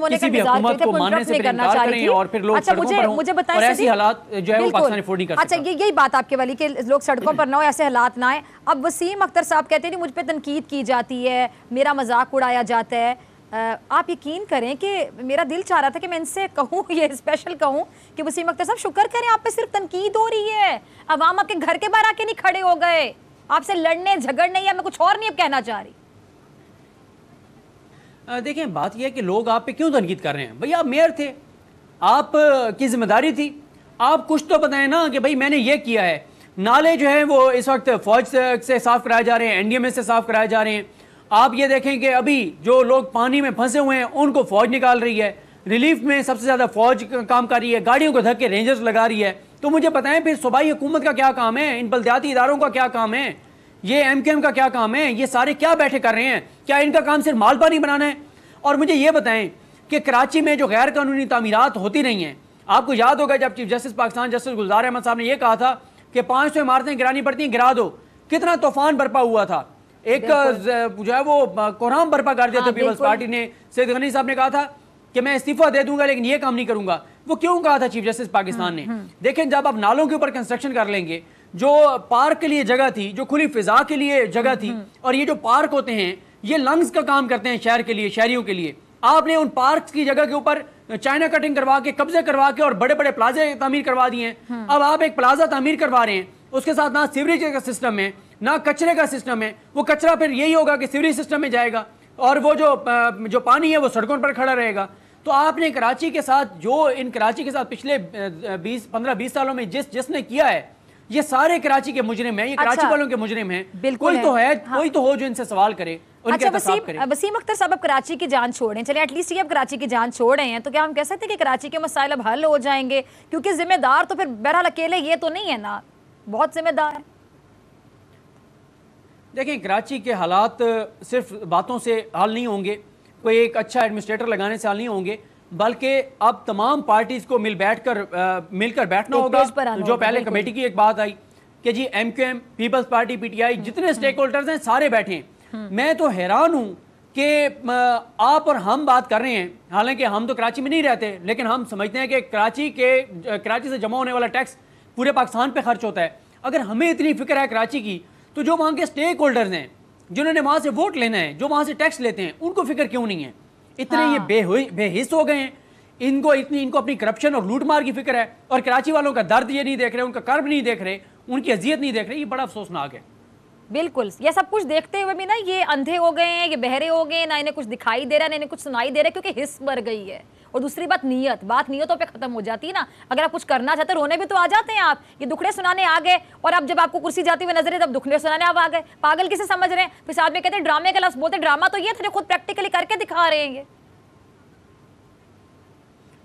किसी भी हुकूमत को मानने से इनकार करें और फिर लोग सड़कों पर हों और ऐसी हालात जो है वो पाकिस्तान अफोर्ड नहीं कर सकता। अच्छा, यही बात आपके वाली कि लोग सड़कों पर ना हो, ऐसे हालात ना आए। अब वसीम अख्तर साहब कहते हैं मुझ पे तनकीद की जाती है, मेरा मजाक उड़ाया जाता है। आप यकीन करें कि मेरा दिल चाह रहा था कि मैं इनसे कहूँ, ये स्पेशल कहूँ कि वसीम अख्तर साहब शुक्र करें आप पे सिर्फ तनकीद हो रही है, अवाम आपके घर के बाहर आके नहीं खड़े हो गए आपसे लड़ने झगड़ने, या मैं कुछ और नहीं अब कहना चाह रही। देखें, बात यह है कि लोग आप पे क्यों तनकीद कर रहे हैं। भैया आप मेयर थे, आप की जिम्मेदारी थी, आप कुछ तो बताएं ना कि भाई मैंने ये किया है। नाले जो है वो इस वक्त फौज से साफ कराए जा रहे हैं, NDMA से साफ कराए जा रहे हैं। आप ये देखें कि अभी जो लोग पानी में फंसे हुए हैं उनको फौज निकाल रही है, रिलीफ में सबसे ज्यादा फौज काम कर रही है, गाड़ियों को धक्के रेंजर्स लगा रही है। तो मुझे बताएं फिर सूबाई हुकूमत का क्या काम है, इन बल्दियाती इदारों का क्या काम है, ये MKM का क्या काम है, ये सारे क्या बैठे कर रहे हैं? क्या इनका काम सिर्फ माल पानी बनाना है? और मुझे ये बताएं कि कराची में जो गैर कानूनी तामीरात होती नहीं हैं, आपको याद होगा जब चीफ जस्टिस पाकिस्तान जस्टिस गुलजार अहमद साहब ने यह कहा था कि 500 इमारतें गिरानी पड़ती हैं, गिरा दो। कितना तूफान बरपा हुआ था, एक जो है वो कोहराम बरपा कर दिया था पीपल्स पार्टी ने। सैयद गनी साहब ने कहा था कि मैं इस्तीफा दे दूंगा लेकिन ये काम नहीं करूंगा। वो क्यों कहा था चीफ जस्टिस पाकिस्तान ने? देखें, जब आप नालों के ऊपर कंस्ट्रक्शन कर लेंगे, जो पार्क के लिए जगह थी, जो खुली फिजा के लिए जगह थी, और ये जो पार्क होते हैं ये लंग्स का काम करते हैं शहर के लिए, शहरियों के लिए। आपने उन पार्क की जगह के ऊपर चाइना कटिंग करवा के, कब्जे करवा के और बड़े बड़े प्लाजे तामीर करवा दिए हैं। अब आप एक प्लाजा तामीर करवा रहे हैं, उसके साथ ना सीवरेज का सिस्टम है ना कचरे का सिस्टम है। वो कचरा फिर यही होगा कि सीवरेज सिस्टम में जाएगा और वो जो पानी है वो सड़कों पर खड़ा रहेगा। तो आपने कराची के साथ जो इन कराची के साथ पिछले 15-20 सालों में जिसने किया है, ये सारे कराची के मुजरिम हैं, ये कराची वालों के मुजरिम हैं। कोई तो है, कोई तो हो जो इनसे सवाल करे। अच्छा, वसीम अख्तर साहब अब कराची की जान छोड़ें, चले एटलीस्ट ये अब कराची की जान छोड़ रहे हैं, तो क्या हम कह सकते हैं कि कराची के मसाइल अब हल हो जाएंगे? क्योंकि जिम्मेदार तो फिर बहरहाल अकेले ये तो नहीं है ना, बहुत जिम्मेदार है। देखिए, कराची के हालात सिर्फ बातों से हल नहीं होंगे, कोई एक अच्छा एडमिनिस्ट्रेटर लगाने से हल नहीं होंगे, बल्कि अब तमाम पार्टीज को मिलकर बैठना होगा। जो पहले कमेटी की एक बात आई कि जी MKM, पीपल्स पार्टी, PTI, जितने स्टेक होल्डर्स हैं सारे बैठे। मैं तो हैरान हूं कि आप और हम बात कर रहे हैं, हालांकि हम तो कराची में नहीं रहते, लेकिन हम समझते हैं कि कराची से जमा होने वाला टैक्स पूरे पाकिस्तान पे खर्च होता है। अगर हमें इतनी फिक्र है कराची की, तो जो वहाँ के स्टेक होल्डर्स हैं, जिन्होंने वहाँ से वोट लेना है, जो वहाँ से टैक्स लेते हैं, उनको फिक्र क्यों नहीं है? इतने ये बेहिस हो गए हैं, इनको अपनी करप्शन और लूट मार की फिक्र है, और कराची वालों का दर्द ये नहीं देख रहे, उनका कर्ब नहीं देख रहे, उनकी अजियत नहीं देख रहे। ये बड़ा अफसोसनाक है। बिल्कुल, ये सब कुछ देखते हुए भी ना ये अंधे हो गए हैं, ये बहरे हो गए, ना इन्हें कुछ दिखाई दे रहा है, ना इन्हें कुछ सुनाई दे रहा है, क्योंकि हिस्स मर गई है। और दूसरी बात बात नियतों पे खत्म हो जाती है ना। अगर आप कुछ करना चाहते रोने भी तो आ जाते हैं आप, ये दुखड़े सुनाने आ गए, और अब जब आपको कुर्सी जाती हुई नजर है तब दुखड़े सुनाने आप आ गए। पागल किसे समझ रहे हैं? फिर साथ में कहते हैं ड्रामे का लफ्ज बोलते, ड्रामा तो ये थे जो खुद प्रैक्टिकली करके दिखा रहे हैं।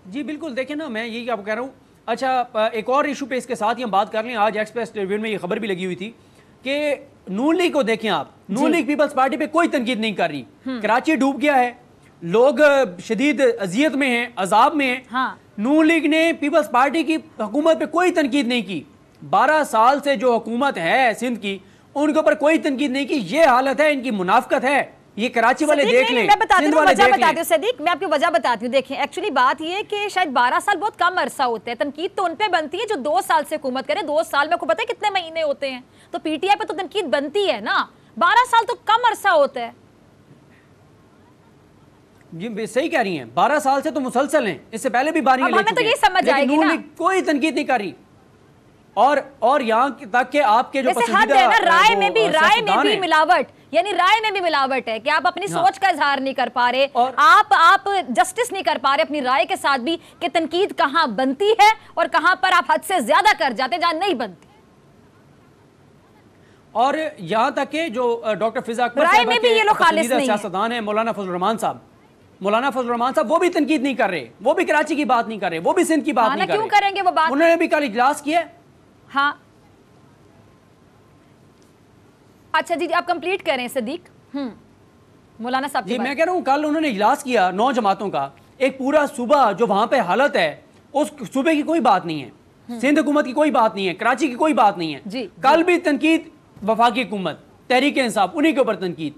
जी बिल्कुल, देखिए ना, मैं यही आपको कह रहा हूँ। अच्छा, एक और इशू पे इसके साथ ही हम बात कर लें। आज एक्सप्रेस ट्रिब्यून में ये खबर भी लगी हुई थी कि नून लीग को देखें आप, नून लीग पीपल्स पार्टी पे कोई तनकीद नहीं कर रही। कराची डूब गया है, लोग शदीद अजियत में हैं, अजाब में हैं। हाँ। नून लीग ने पीपल्स पार्टी की हुकूमत पे कोई तनकीद नहीं की। 12 साल से जो हुकूमत है सिंध की, उनके ऊपर कोई तनकीद नहीं की। ये हालत है, इनकी मुनाफकत है। ये कराची वाले देख लें, मैं बताती सिंध हूँ, वाले वजह देख बताती लें। हूँ सदीक, मैं आपकी वजह बताती हूँ। देखिए, एक्चुअली बात ये है कि शायद 12 साल बहुत कम अरसा होता है। तनकीद तो उन पे बनती है जो 2 साल से हुकूमत करे। 2 साल में आपको पता है कितने महीने होते हैं? तो पीटीआई पे तो तनकीद बनती है ना। 12 साल तो कम अरसा होता है। जी सही कह रही हैं, 12 साल से तो मुसलसल हैं, इससे पहले भी बारी हमें तो ये समझ आएगी ना, कोई तनकीद नहीं कर रही। और यहाँ तक कि आपके जो हद है ना, राय में भी मिलावट, यानी राय में भी मिलावट है कि आप अपनी सोच का इजहार नहीं कर पा रहे, और आप जस्टिस नहीं कर पा रहे अपनी राय के साथ भी कि तनकीद कहाँ बनती है और कहाँ पर आप हद से ज्यादा कर जाते जहाँ नहीं बनती। और यहाँ तक कि जो डॉक्टर फिजा अकबर राय में भी ये लोग खालिस नहीं है। सियासतदान है मौलाना फजल रहमान साहब, वो भी तनकीद नहीं कर रहे, वो भी कराची की बात नहीं कर रहे, वो भी सिंध की बात नहीं कर रहे। क्यों करेंगे वो बात? उन्होंने भी कल इजलास किया। हाँ, अच्छा जी, आप कंप्लीट करें सदीक। मौलाना साहब जी, मैं कह रहा हूँ कल उन्होंने इजलास किया 9 जमातों का, एक पूरा सूबा जो वहां पे हालत है, उस सूबे की कोई बात नहीं है, सिंध हुकूमत की कोई बात नहीं है, कराची की कोई बात नहीं है। कल भी तनकीद वफाकी हुकूमत, तहरीक इंसाफ, उन्हीं के ऊपर तनकीद।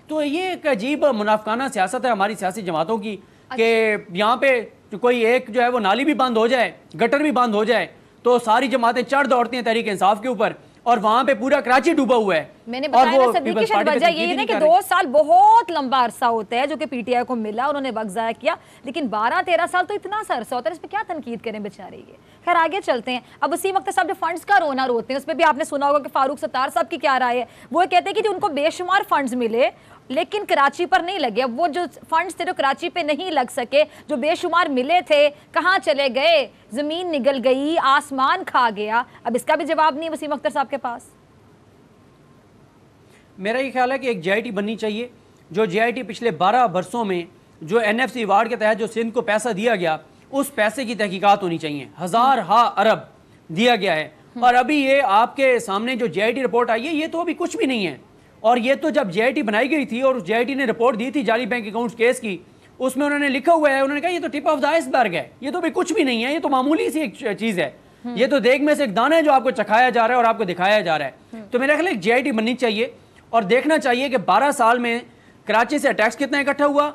तो ये एक अजीब मुनाफकाना सियासत है हमारी सियासी जमातों की कि यहाँ पे कोई एक जो है वो नाली भी बंद हो जाए, गटर भी बंद हो जाए, तो सारी जमातें चढ़ दौड़ती हैं तहरीक इंसाफ के ऊपर, और वहां पे पूरा कराची डूबा हुआ है। मैंने बताया ना सदीक की शायद वजह यही है कि 2 साल बहुत लंबा अरसा होता है जो कि पीटीआई को मिला, उन्होंने वक्त जाया किया, लेकिन 12-13 साल तो इतना सा अरसा होता है, इस पे क्या तनकीद करें बेचारे। ये खैर आगे चलते हैं। अब वसीम अख्तर साहब जो फंड्स का रोना रोते हैं, उस पर भी आपने सुना होगा कि फारूक सत्तार साहब की क्या राय है। वो कहते हैं कि जो उनको बेशुमार फंड्स मिले लेकिन कराची पर नहीं लगे। अब वो जो फंड्स थे जो कराची पे नहीं लग सके, जो बेशुमार मिले थे, कहाँ चले गए? जमीन निगल गई, आसमान खा गया। अब इसका भी जवाब नहीं वसीम अख्तर साहब के पास। मेरा ये ख्याल है कि एक जेआईटी बननी चाहिए, जो जेआईटी पिछले 12 बरसों में जो एनएफसी अवार्ड के तहत जो सिंध को पैसा दिया गया, उस पैसे की तहकीकात होनी चाहिए। 1000 अरब दिया गया है, और अभी ये आपके सामने जो जेआईटी रिपोर्ट आई है, ये तो अभी कुछ भी नहीं है। और ये तो जब जेआईटी बनाई गई थी और जेआईटी ने रिपोर्ट दी थी जाली बैंक अकाउंट्स केस की, उसमें उन्होंने लिखा हुआ है, उन्होंने कहा ये तो टिप ऑफ द आइसबर्ग है, ये तो भी कुछ भी नहीं है, ये तो मामूली सी एक चीज है, ये तो देख में से एक दाना है जो आपको चखाया जा रहा है और आपको दिखाया जा रहा है। तो मेरा ख्याल है जेआईटी बननी चाहिए और देखना चाहिए कि 12 साल में कराची से टैक्स कितना इकट्ठा हुआ,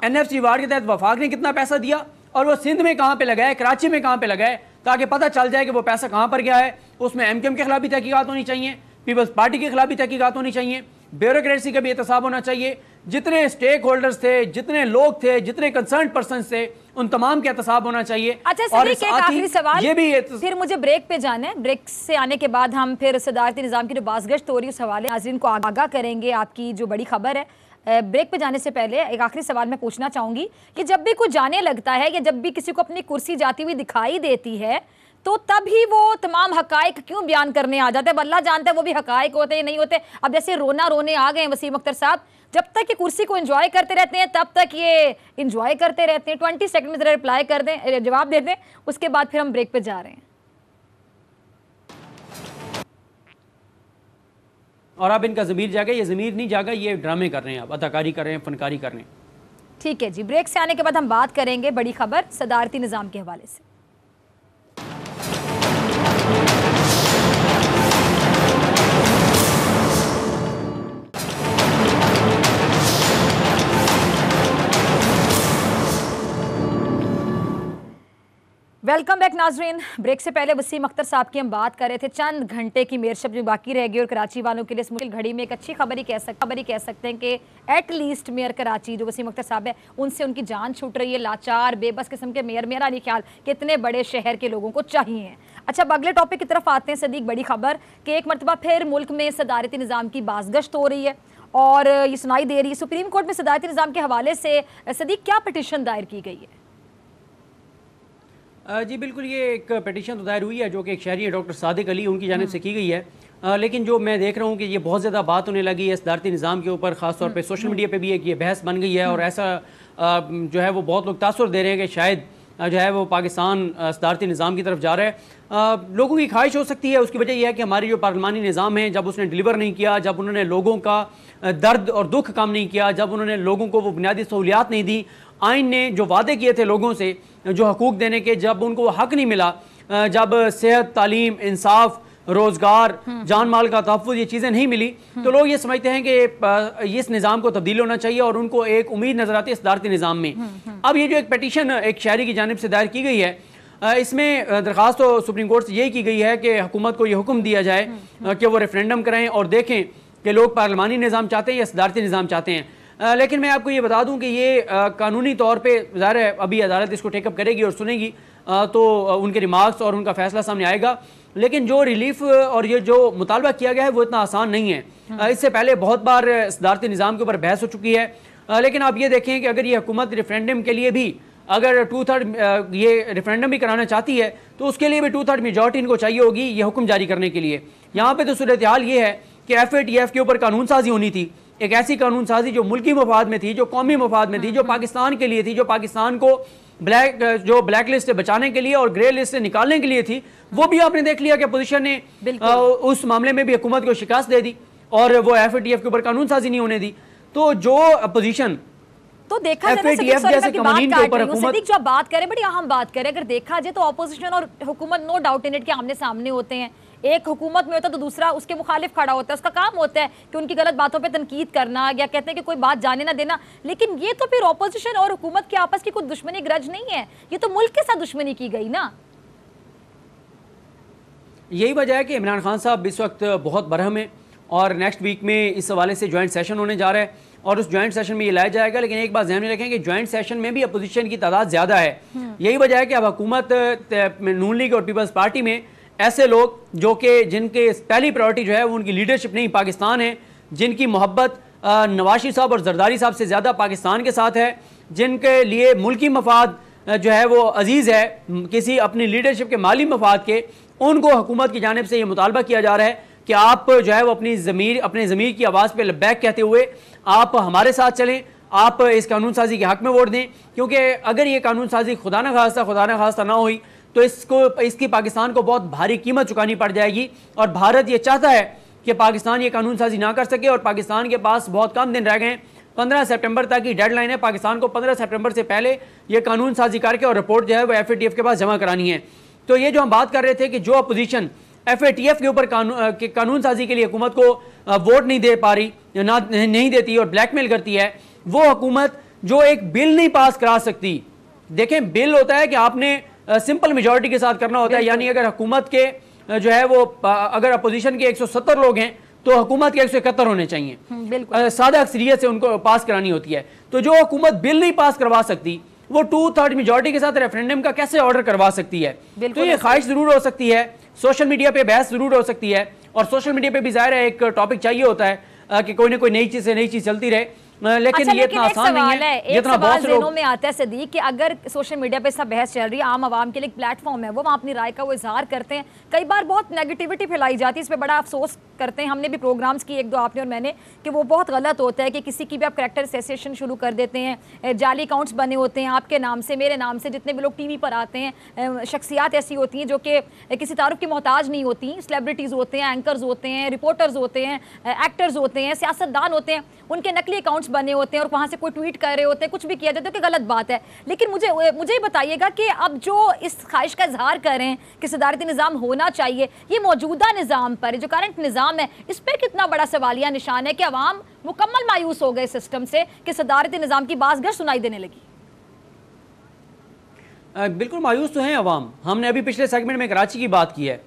एनएफसी अवार्ड के तहत वफाक ने कितना पैसा दिया, और वो सिंध में कहाँ पे लगाए, कराची में कहाँ पे लगाए, ताकि पता चल जाए कि वो पैसा कहाँ पर गया है। उसमें एमकेएम के खिलाफ भी तहकीकात होनी चाहिए, पीपल्स पार्टी के खिलाफ भी तहकीकात होनी चाहिए, ब्यूरोक्रेसी का भी एहतसाब होना चाहिए। जितने स्टेक होल्डर्स थे, जितने लोग थे, जितने कंसर्न पर्सन थे, उन तमाम के एहतसाब होना चाहिए। अच्छा, और एक आखिरी सवाल, ये भी फिर मुझे ब्रेक पे जाना है। ब्रेक से आने के बाद हम फिर सदारती निज़ाम की जो बाज़गश्त हो रही है उस हवाले नाज़रीन को आगाह करेंगे आपकी जो बड़ी खबर है। ब्रेक पे जाने से पहले एक आखिरी सवाल मैं पूछना चाहूँगी कि जब भी कुछ जाने लगता है या जब भी किसी को अपनी कुर्सी जाती हुई दिखाई देती है, तो तभी वो तमाम हकायक क्यों बयान करने आ जाते हैं? अल्लाह जानता है वो भी हकायक होते हैं नहीं होते। अब जैसे रोना रोने आ गए वसीम अख्तर साहब, जब तक ये कुर्सी को एंजॉय करते रहते हैं तब तक ये एंजॉय करते रहते हैं। 20 सेकंड में जरा रिप्लाई कर दें, जवाब दे दें, उसके बाद फिर हम ब्रेक पे जा रहे हैं। और अब इनका ज़मीर जागा, ये ज़मीर नहीं जागा, ये ड्रामे कर रहे हैं, अब अदाकारी कर रहे हैं, फनकारी कर रहे हैं। ठीक है जी, ब्रेक से आने के बाद हम बात करेंगे बड़ी खबर सदारती निज़ाम के हवाले से। वेलकम बैक नाजरीन। ब्रेक से पहले वसीम अख्तर साहब की हम बात कर रहे थे चंद घंटे की मेयरशिप जो बाकी रह गई, और कराची वालों के लिए इस मुश्किल घड़ी में एक अच्छी खबर ही कह सकते हैं कि एट लीस्ट मेयर कराची जो वसीम अख्तर साहब है उनसे उनकी जान छूट रही है। लाचार बेबस किस्म के मेयर, मेरा नहीं ख्याल कितने बड़े शहर के लोगों को चाहिए। अच्छा, अब अगले टॉपिक की तरफ आते हैं सदीक। बड़ी खबर कि एक मरतबा फिर मुल्क में सदारती निज़ाम की बाज़गश्त हो रही है और ये सुनाई दे रही है सुप्रीम कोर्ट में सदारती निज़ाम के हवाले से। सदीक, क्या पिटीशन दायर की गई है? जी बिल्कुल, ये एक पिटीशन तो दायर हुई है जो कि एक शहरी है डॉक्टर सादिक अली, उनकी जानिब से की गई है। लेकिन जो मैं देख रहा हूँ कि ये बहुत ज़्यादा बात होने लगी है सदारती निज़ाम के ऊपर, ख़ास तौर पे सोशल मीडिया पे भी एक ये बहस बन गई है और ऐसा जो है वो बहुत लोग तासुर दे रहे हैं कि शायद जो है वो पाकिस्तान सदारती निज़ाम की तरफ जा रहा है। लोगों की ख्वाहिश हो सकती है, उसकी वजह यह है कि हमारी जो पार्लिमानी निज़ाम है, जब उसने डिलीवर नहीं किया, जब उन्होंने लोगों का दर्द और दुख कम नहीं किया, जब उन्होंने लोगों को वो बुनियादी सहूलियात नहीं दी, आइन ने जो वादे किए थे लोगों से जो हकूक़ देने के, जब उनको हक नहीं मिला, जब सेहत, तालीम, इंसाफ, रोज़गार, जान माल का तहफ़्फ़ुज़, ये चीज़ें नहीं मिली, तो लोग ये समझते हैं कि इस निज़ाम को तब्दील होना चाहिए और उनको एक उम्मीद नज़र आती है सदारती निज़ाम में। अब ये जो एक पिटीशन एक शहरी की जानिब से दायर की गई है, इसमें दरख्वास्त तो सुप्रीम कोर्ट से यही की गई है कि हुकूमत को ये हुक्म दिया जाए कि वो रेफरेंडम कराएं और देखें कि लोग पार्लिमानी निज़ाम चाहते हैं या सदारती निज़ाम चाहते हैं। लेकिन मैं आपको ये बता दूं कि ये कानूनी तौर पे ज़ाहिर है अभी अदालत इसको टेकअप करेगी और सुनेगी, तो उनके रिमार्क्स और उनका फैसला सामने आएगा। लेकिन जो रिलीफ और ये जो मुतालबा किया गया है वो इतना आसान नहीं है। इससे पहले बहुत बार सदारती निज़ाम के ऊपर बहस हो चुकी है, लेकिन आप ये देखें कि अगर ये हुकूमत रेफरेंडम के लिए भी अगर 2/3 ये रेफरेंडम भी कराना चाहती है तो उसके लिए भी 2/3 मेजॉरिटी इनको चाहिए होगी ये हुक्म जारी करने के लिए। यहाँ पे तो सूरत हाल ये है कि FATF के ऊपर कानून साजी होनी थी, एक ऐसी कानून साजी जो मुल्की मफाद में थी, जो कौमी मफाद में थी, जो पाकिस्तान के लिए थी, जो पाकिस्तान को ब्लैक लिस्ट से बचाने के लिए और ग्रे लिस्ट से निकालने के लिए थी। वो भी आपने देख लिया कि अपोजिशन ने उस मामले में भी हुकूमत को शिकस्त दे दी और वो FATF के ऊपर कानून साजी नहीं होने दी। तो जो अपोजिशन तो देखा जाए जो बात करें, बड़ी अहम बात करें, अगर देखा जाए तो ऑपोजिशन और हुकूमत नो डाउट इन इट के आमने सामने होते हैं। एक हुकूमत में होता है तो दूसरा उसके मुखालिफ खड़ा होता है, उसका काम होता है कि उनकी गलत बातों पे तनकीद करना या कहते हैं कि कोई बात जाने ना देना। लेकिन ये तो फिर ऑपोजिशन और हुकूमत के आपस की कोई दुश्मनी ग्रज नहीं है, ये तो मुल्क के साथ दुश्मनी की गई ना। यही वजह है कि इमरान खान साहब इस वक्त बहुत बरहम है और नेक्स्ट वीक में इस हवाले से ज्वाइंट सेशन होने जा रहा है और उस ज्वाइंट सेशन में ये लाया जाएगा। लेकिन एक बात ध्यान में रखें कि ज्वाइंट सेशन में भी अपोजिशन की तादाद ज़्यादा है। यही वजह है कि अब हुकूमत नून लीग और पीपल्स पार्टी में ऐसे लोग जो कि जिनके पहली प्रायोरिटी जो है वो उनकी लीडरशिप नहीं पाकिस्तान है, जिनकी मोहब्बत नवाज शरीफ साहब और जरदारी साहब से ज़्यादा पाकिस्तान के साथ है, जिनके लिए मुल्की मफाद जो है वो अजीज़ है किसी अपनी लीडरशिप के माली मफाद के, उनको हुकूमत की जानिब से ये मुतालबा किया जा रहा है कि आप जो है वो अपने ज़मीर की आवाज़ पे लब्बैक कहते हुए आप हमारे साथ चलें, आप इस कानून साजी के हक़ में वोट दें। क्योंकि अगर ये कानून साजी खुदा न खास्ता ना हुई तो इसकी पाकिस्तान को बहुत भारी कीमत चुकानी पड़ जाएगी और भारत ये चाहता है कि पाकिस्तान ये कानून साजी ना कर सके। और पाकिस्तान के पास बहुत कम दिन रह गए, 15 सितंबर तक की डेडलाइन है, पाकिस्तान को 15 सितंबर से पहले ये कानून साजी करके और रिपोर्ट जो है वो FATF के पास जमा करानी है। तो ये जो हम बात कर रहे थे कि जो अपोजिशन FATF के ऊपर कानून साजी के लिए हुकूमत को वोट नहीं दे पा रही, नहीं देती और ब्लैकमेल करती है, वो हुकूमत जो एक बिल नहीं पास करा सकती। देखें, बिल होता है कि आपने सिंपल मेजॉरिटी के साथ करना होता है, यानी अगर हुकूमत के जो है वो अगर अपोजिशन के 170 लोग हैं तो हुकूमत के 171 होने चाहिए, सादा अक्सरियत से उनको पास करानी होती है। तो जो हुकूमत बिल नहीं पास करवा सकती वो 2/3 मेजॉरिटी के साथ रेफरेंडम का कैसे ऑर्डर करवा सकती है? तो ये ख्वाहिश जरूर हो सकती है, सोशल मीडिया पे बहस जरूर हो सकती है और सोशल मीडिया पे भी जाहिर है एक टॉपिक चाहिए होता है कि कोई ना कोई नई चीज से नई चीज चलती रहे। लेकिन ये इतना आसान नहीं है। एक सवाल ज़हनों में आता है सदीक कि अगर सोशल मीडिया पे सब बहस चल रही है, आम आवाम के लिए एक प्लेटफॉर्म है, वो वहाँ अपनी राय का वो इजहार करते हैं, कई बार बहुत नेगेटिविटी फैलाई जाती है, इस पर बड़ा अफसोस करते हैं। हमने भी प्रोग्राम्स की 1-2 आपने और मैंने कि वो बहुत गलत होता है कि किसी की भी आप करैक्टर एसोसिएशन शुरू कर देते हैं, जाली अकाउंट्स बने होते हैं आपके नाम से मेरे नाम से, जितने भी लोग TV पर आते हैं शख्सियात ऐसी होती हैं जो कि किसी तारुफ की मोहताज नहीं होती, सेलिब्रिटीज़ होते हैं, एंकर्स होते हैं, रिपोर्टर्स होते हैं, एक्टर्स होते हैं, सियासतदान होते हैं, उनके नकली अकाउंट्स बने होते हैं और वहाँ से कोई ट्वीट कर रहे होते हैं, कुछ भी किया जाता है कि गलत बात है। लेकिन मुझे बताइएगा कि अब जो इस ख्वाहिश का इजहार कर रहे हैं कि सदारती निज़ाम होना चाहिए, ये मौजूदा निज़ाम पर, जो करंट निज़ाम है, इस पर कितना बड़ा सवालिया निशान है कि अवाम मुकम्मल मायूस हो गए सिस्टम से कि सदारती निज़ाम की बाज़गश्त सुनाई देने लगी। बिल्कुल मायूस तो हैं अवाम। हमने अभी पिछले सेगमेंट में कराची की बात की है,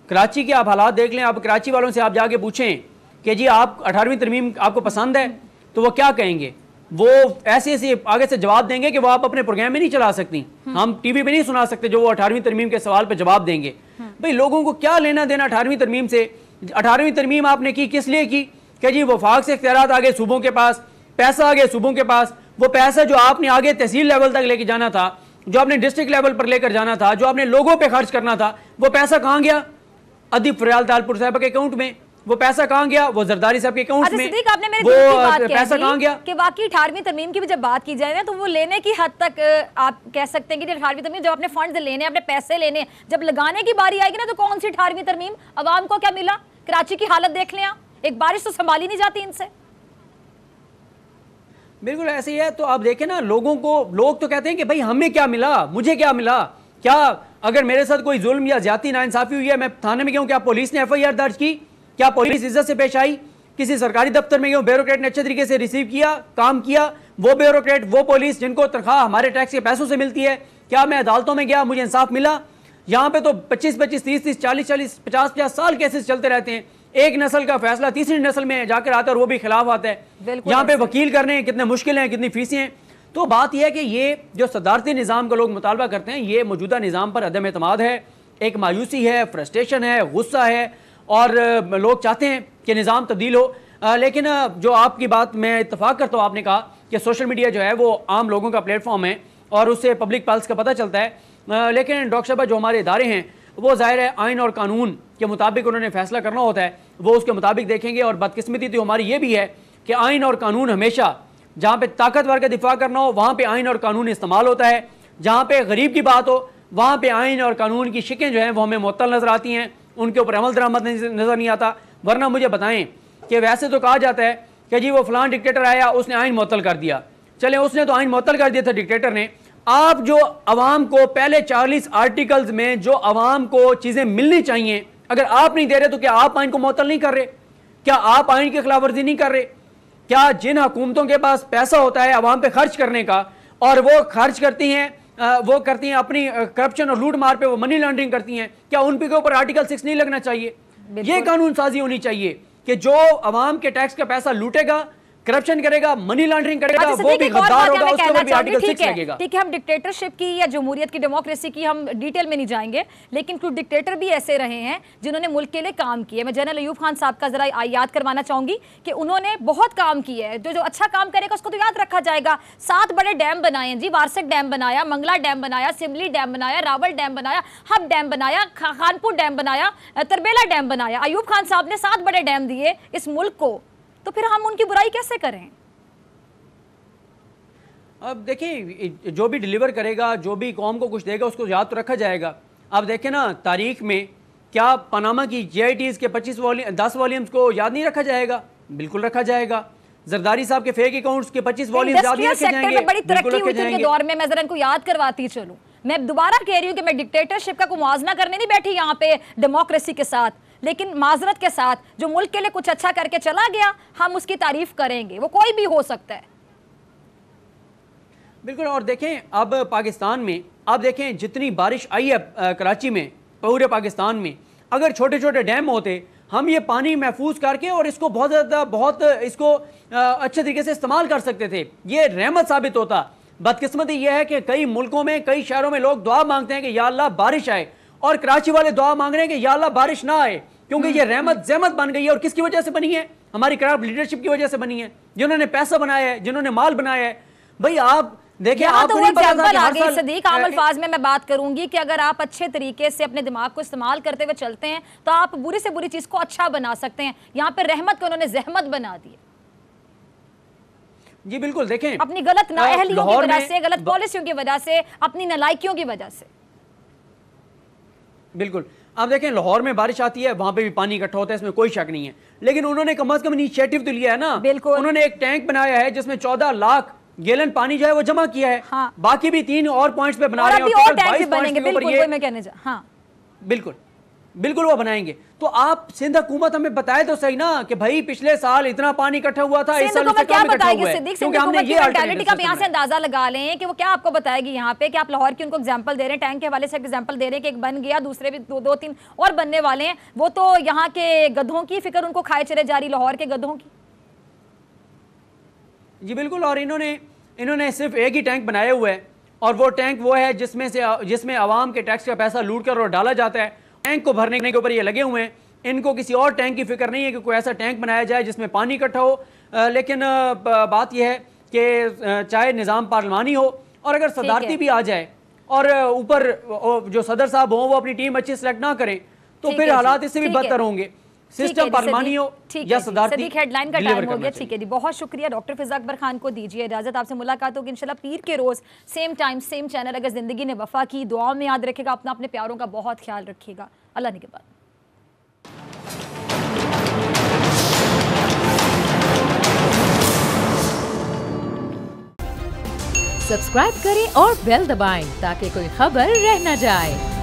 कराची के आप हालात देख लें। आप कराची वालों से आप जाके पूछें कि जी आप 18वीं तरमीम आपको पसंद है, तो वो क्या कहेंगे? वो ऐसे आगे से जवाब देंगे कि वो आप अपने प्रोग्राम में नहीं चला सकती, हम TV पे नहीं सुना सकते जो वो 18वीं तरमीम के सवाल पे जवाब देंगे। भाई लोगों को क्या लेना देना 18वीं तरमीम से? 18वीं तरमीम आपने की किस लिए की? कि जी वफाक से इख्तियारात आ गए सूबों के पास, पैसा आ गया सूबों के पास, वो पैसा जो आपने आगे तहसील लेवल तक लेके जाना था, जो आपने डिस्ट्रिक्ट लेवल पर लेकर जाना था, जो आपने लोगों पे खर्च करना था, वो पैसा कहाँ गया? अदीब फरियाल तालपुर साहब के अकाउंट में। वो पैसा कहाँ गया? वो जरदारी साहब के अकाउंट में। सिद्दीक, आपने मेरे वो दिल की बात पैसा कहाँ गया? कि वाकई 18वीं तरमीम की भी जब बात की जाए ना, तो वो लेने की हद तक आप कह सकते हैं कि 18वीं तरमीम जब अपने फंड्स लेने, अपने पैसे लेने, जब लगाने की बारी आएगी ना, तो कौन सी 18वीं तरमीम? अवाम को क्या मिला? कराची की हालत देख लें आप, एक बारिश तो संभाली नहीं जाती इनसे। बिल्कुल ऐसे ही है। तो आप देखें ना, लोगों को, लोग तो कहते हैं कि भाई हमें क्या मिला, मुझे क्या मिला? क्या अगर मेरे साथ कोई जुल्म या ज्यादती नाइंसाफी हुई है, मैं थाने में गया हूं, क्या पुलिस ने FIR दर्ज की? क्या पुलिस इज्जत से पेश आई? किसी सरकारी दफ्तर में गया, ब्यूरोक्रेट ने अच्छे तरीके से रिसीव किया, काम किया? वो ब्यूरोक्रेट, वो पुलिस जिनको तनख्वाह हमारे टैक्स के पैसों से मिलती है, क्या मैं अदालतों में गया, मुझे इंसाफ मिला? यहाँ पे तो 25-25, 30-30, 40-40, 50-50 साल केसेस चलते रहते हैं। एक नस्ल का फैसला तीसरी नस्ल में जाकर आता है और वो भी खिलाफ आता है। यहाँ पे वकील करने हैं, कितने मुश्किल हैं, कितनी फीसें हैं। तो बात यह है कि ये जो सदारती निज़ाम का लोग मुतालबा करते हैं, ये मौजूदा निज़ाम पर अदम एतमाद है, एक मायूसी है, फ्रस्ट्रेशन है, गुस्सा है, और लोग चाहते हैं कि निज़ाम तब्दील हो। लेकिन जो आपकी बात मैं इत्तफाक करता हूँ, आपने कहा कि सोशल मीडिया जो है वो आम लोगों का प्लेटफॉर्म है और उससे पब्लिक पल्स का पता चलता है। लेकिन डॉक्टर साहब, जो हमारे इदारे हैं वो ज़ाहिर है आइन और कानून के मुताबिक उन्होंने फैसला करना होता है, वो उसके मुताबिक देखेंगे। और बदकिस्मती तो हमारी ये भी है कि आइन और कानून हमेशा, जहाँ पे ताकतवर का दिफा करना हो वहाँ पे आइन और कानून इस्तेमाल होता है, जहाँ पे गरीब की बात हो वहाँ पे आइन और कानून की शिकें जो हैं वो हमें मुअत्तल नज़र आती हैं, उनके ऊपर अमल दरामद नज़र नहीं आता। वरना मुझे बताएं कि वैसे तो कहा जाता है कि जी वो फलां डिक्टेटर आया, उसने आइन मुअत्तल कर दिया। चले, उसने तो आइन मुअत्तल कर दिया था डिक्टेटर ने। आप जो अवाम को पहले 40 आर्टिकल्स में जो अवाम को चीज़ें मिलनी चाहिए, अगर आप नहीं दे रहे तो क्या आप आइन को मुअत्तल नहीं कर रहे? क्या आप आइन की खिलाफ वर्जी नहीं कर रहे? क्या जिन हुकूमतों के पास पैसा होता है अवाम पे खर्च करने का, और वो खर्च करती हैं, वो करती हैं अपनी करप्शन और लूट मार पे, वो मनी लॉन्ड्रिंग करती हैं, क्या उन पे के ऊपर आर्टिकल 6 नहीं लगना चाहिए? ये कानून साजी होनी चाहिए कि जो अवाम के टैक्स का पैसा लूटेगा, करप्शन करेगा, मनी लॉन्ड्रिंग करेगा, वो भी गद्दार होगा, उसके ऊपर भी आर्टिकल 6 लगेगा। ठीक है, हम डिक्टेटरशिप की या जमहूरियत की, डेमोक्रेसी की हम डिटेल में नहीं जाएंगे, लेकिन कुछ डिक्टेटर भी ऐसे रहे हैं जिन्होंने मुल्क के लिए काम किया। मैं जनरल अयूब खान साहब का जरा याद करवाना चाहूंगी कि उन्होंने बहुत काम किया है। जो अच्छा काम करेगा उसको तो याद रखा जाएगा। 7 बड़े डैम बनाए हैं जी, वारसक डैम बनाया, मंगला डैम बनाया, सिमली डैम बनाया, रावल डैम बनाया, हब डैम बनाया, खानपुर डैम बनाया, तरबेला डैम बनाया। अयूब खान साहब ने 7 बड़े डैम दिए इस मुल्क को, तो फिर हम उनकी बुराई कैसे करें? अब देखिए, जो भी डिलीवर करेगा, जो भी कौम को कुछ देगा, उसको याद तो रखा जाएगा। अब देखें ना, तारीख में क्या पनामा की JITs के 10 वॉल्यूम्स को याद नहीं रखा जाएगा? बिल्कुल रखा जाएगा। जरदारी साहब के फेक अकाउंट्स के 25 वॉल्यूम्स याद नहीं रखे जाएंगे? बड़ी तरक्की हुई थी उनके दौर में, मैं जरा इनको याद करवाती चलूं। मैं दोबारा कह रही हूं कि मैं डिक्टेटरशिप का मुआवजा करने नहीं बैठी यहाँ पे डेमोक्रेसी के साथ, लेकिन माजरत के साथ जो मुल्क के लिए कुछ अच्छा करके चला गया, हम उसकी तारीफ करेंगे। वो कोई भी हो सकता है। बिल्कुल। और देखें, अब पाकिस्तान में आप देखें जितनी बारिश आई है कराची में, पूरे पाकिस्तान में, अगर छोटे छोटे डैम होते, हम ये पानी महफूज करके और इसको बहुत इसको अच्छे तरीके से इस्तेमाल कर सकते थे। ये रहमत साबित होता। बदकिस्मती यह है कि कई मुल्कों में, कई शहरों में लोग दुआ मांगते हैं कि या अल्लाह बारिश आए, और कराची वाले दुआ मांग रहे हैं कि या अल्लाह बारिश ना आए, क्योंकि ये रहमत ज़हमत बन गई है। और किसकी वजह से बनी है? हमारी करप्ट लीडरशिप की वजह से बनी है, जिन्होंने पैसा बनाया है, जिन्होंने माल बनाया है। भाई आप देखिए, आपको नहीं पता था कि हर साल सदीक, आम अल्फाज में मैं बात करूंगी कि अगर आप अच्छे तरीके से अपने दिमाग को इस्तेमाल करते हुए चलते हैं तो आप बुरी से बुरी चीज को अच्छा बना सकते हैं। यहाँ पे रहमत को उन्होंने जहमत बना दी जी। बिल्कुल। देखें, अपनी गलत नाअहलियों की वजह से, गलत पॉलिसियों की वजह से, अपनी नालायकियों की वजह से। बिल्कुल। आप देखें, लाहौर में बारिश आती है, वहां पे भी पानी इकट्ठा होता है, इसमें कोई शक नहीं है, लेकिन उन्होंने कम से कम इनिशिएटिव तो लिया है ना। बिल्कुल। उन्होंने एक टैंक बनाया है जिसमें 14 लाख गैलन पानी जो है वो जमा किया है। हाँ। बाकी भी 3 और पॉइंट्स पे बना रहे हैं, और टैंक बनेंगे। बिल्कुल वो बनाएंगे। तो आप सिंध हुकूमत हमें बताए तो सही ना कि भाई पिछले साल इतना पानी इकट्ठा हुआ था, इस साल क्या बताएगी? क्योंकि हमने ये मेंटालिटी का यहाँ से अंदाजा लगा लें कि वो क्या आपको बताएगी यहाँ पे, कि आप लाहौर की उनको एग्जांपल दे रहे हैं, टैंक के हवाले से एग्जांपल दे रहे हैं कि एक बन गया, दूसरे भी 2-3 और बनने वाले हैं। वो तो यहाँ के गधों की फिक्र उनको खाए चले जा रही, लाहौर के गधों की। जी बिल्कुल। और इन्होंने सिर्फ एक ही टैंक बनाया हुआ है, और वो टैंक वो है जिसमें आवाम के टैक्स का पैसा लूट कर और डाला जाता है, टैंक को भरने के ऊपर ये लगे हुए हैं, इनको किसी और टैंक की फिक्र नहीं है कि कोई ऐसा टैंक बनाया जाए जिसमें पानी इकट्ठा हो। लेकिन बात यह है कि चाहे निज़ाम पार्लिमानी हो और अगर सदारती भी आ जाए और ऊपर जो सदर साहब हों वो अपनी टीम अच्छी सेलेक्ट ना करें तो फिर हालात इससे भी बदतर होंगे। सिस्टम पार्लिमानी हो या सदारती। हेडलाइन का टाइम हो गया। ठीक है जी, बहुत शुक्रिया डॉक्टर फिज़ा अकबर खान को दीजिए इजाजत। आपसे मुलाकात होगी इंशाल्लाह पीर के रोज, सेम टाइम सेम चैनल। अगर जिंदगी ने वफा की, दुआओं में याद रखेगा, अपना अपने प्यारों का बहुत ख्याल रखिएगा। अल्लाह ने के बाद सब्सक्राइब करें और बेल दबाएं ताकि कोई खबर रह न जाए।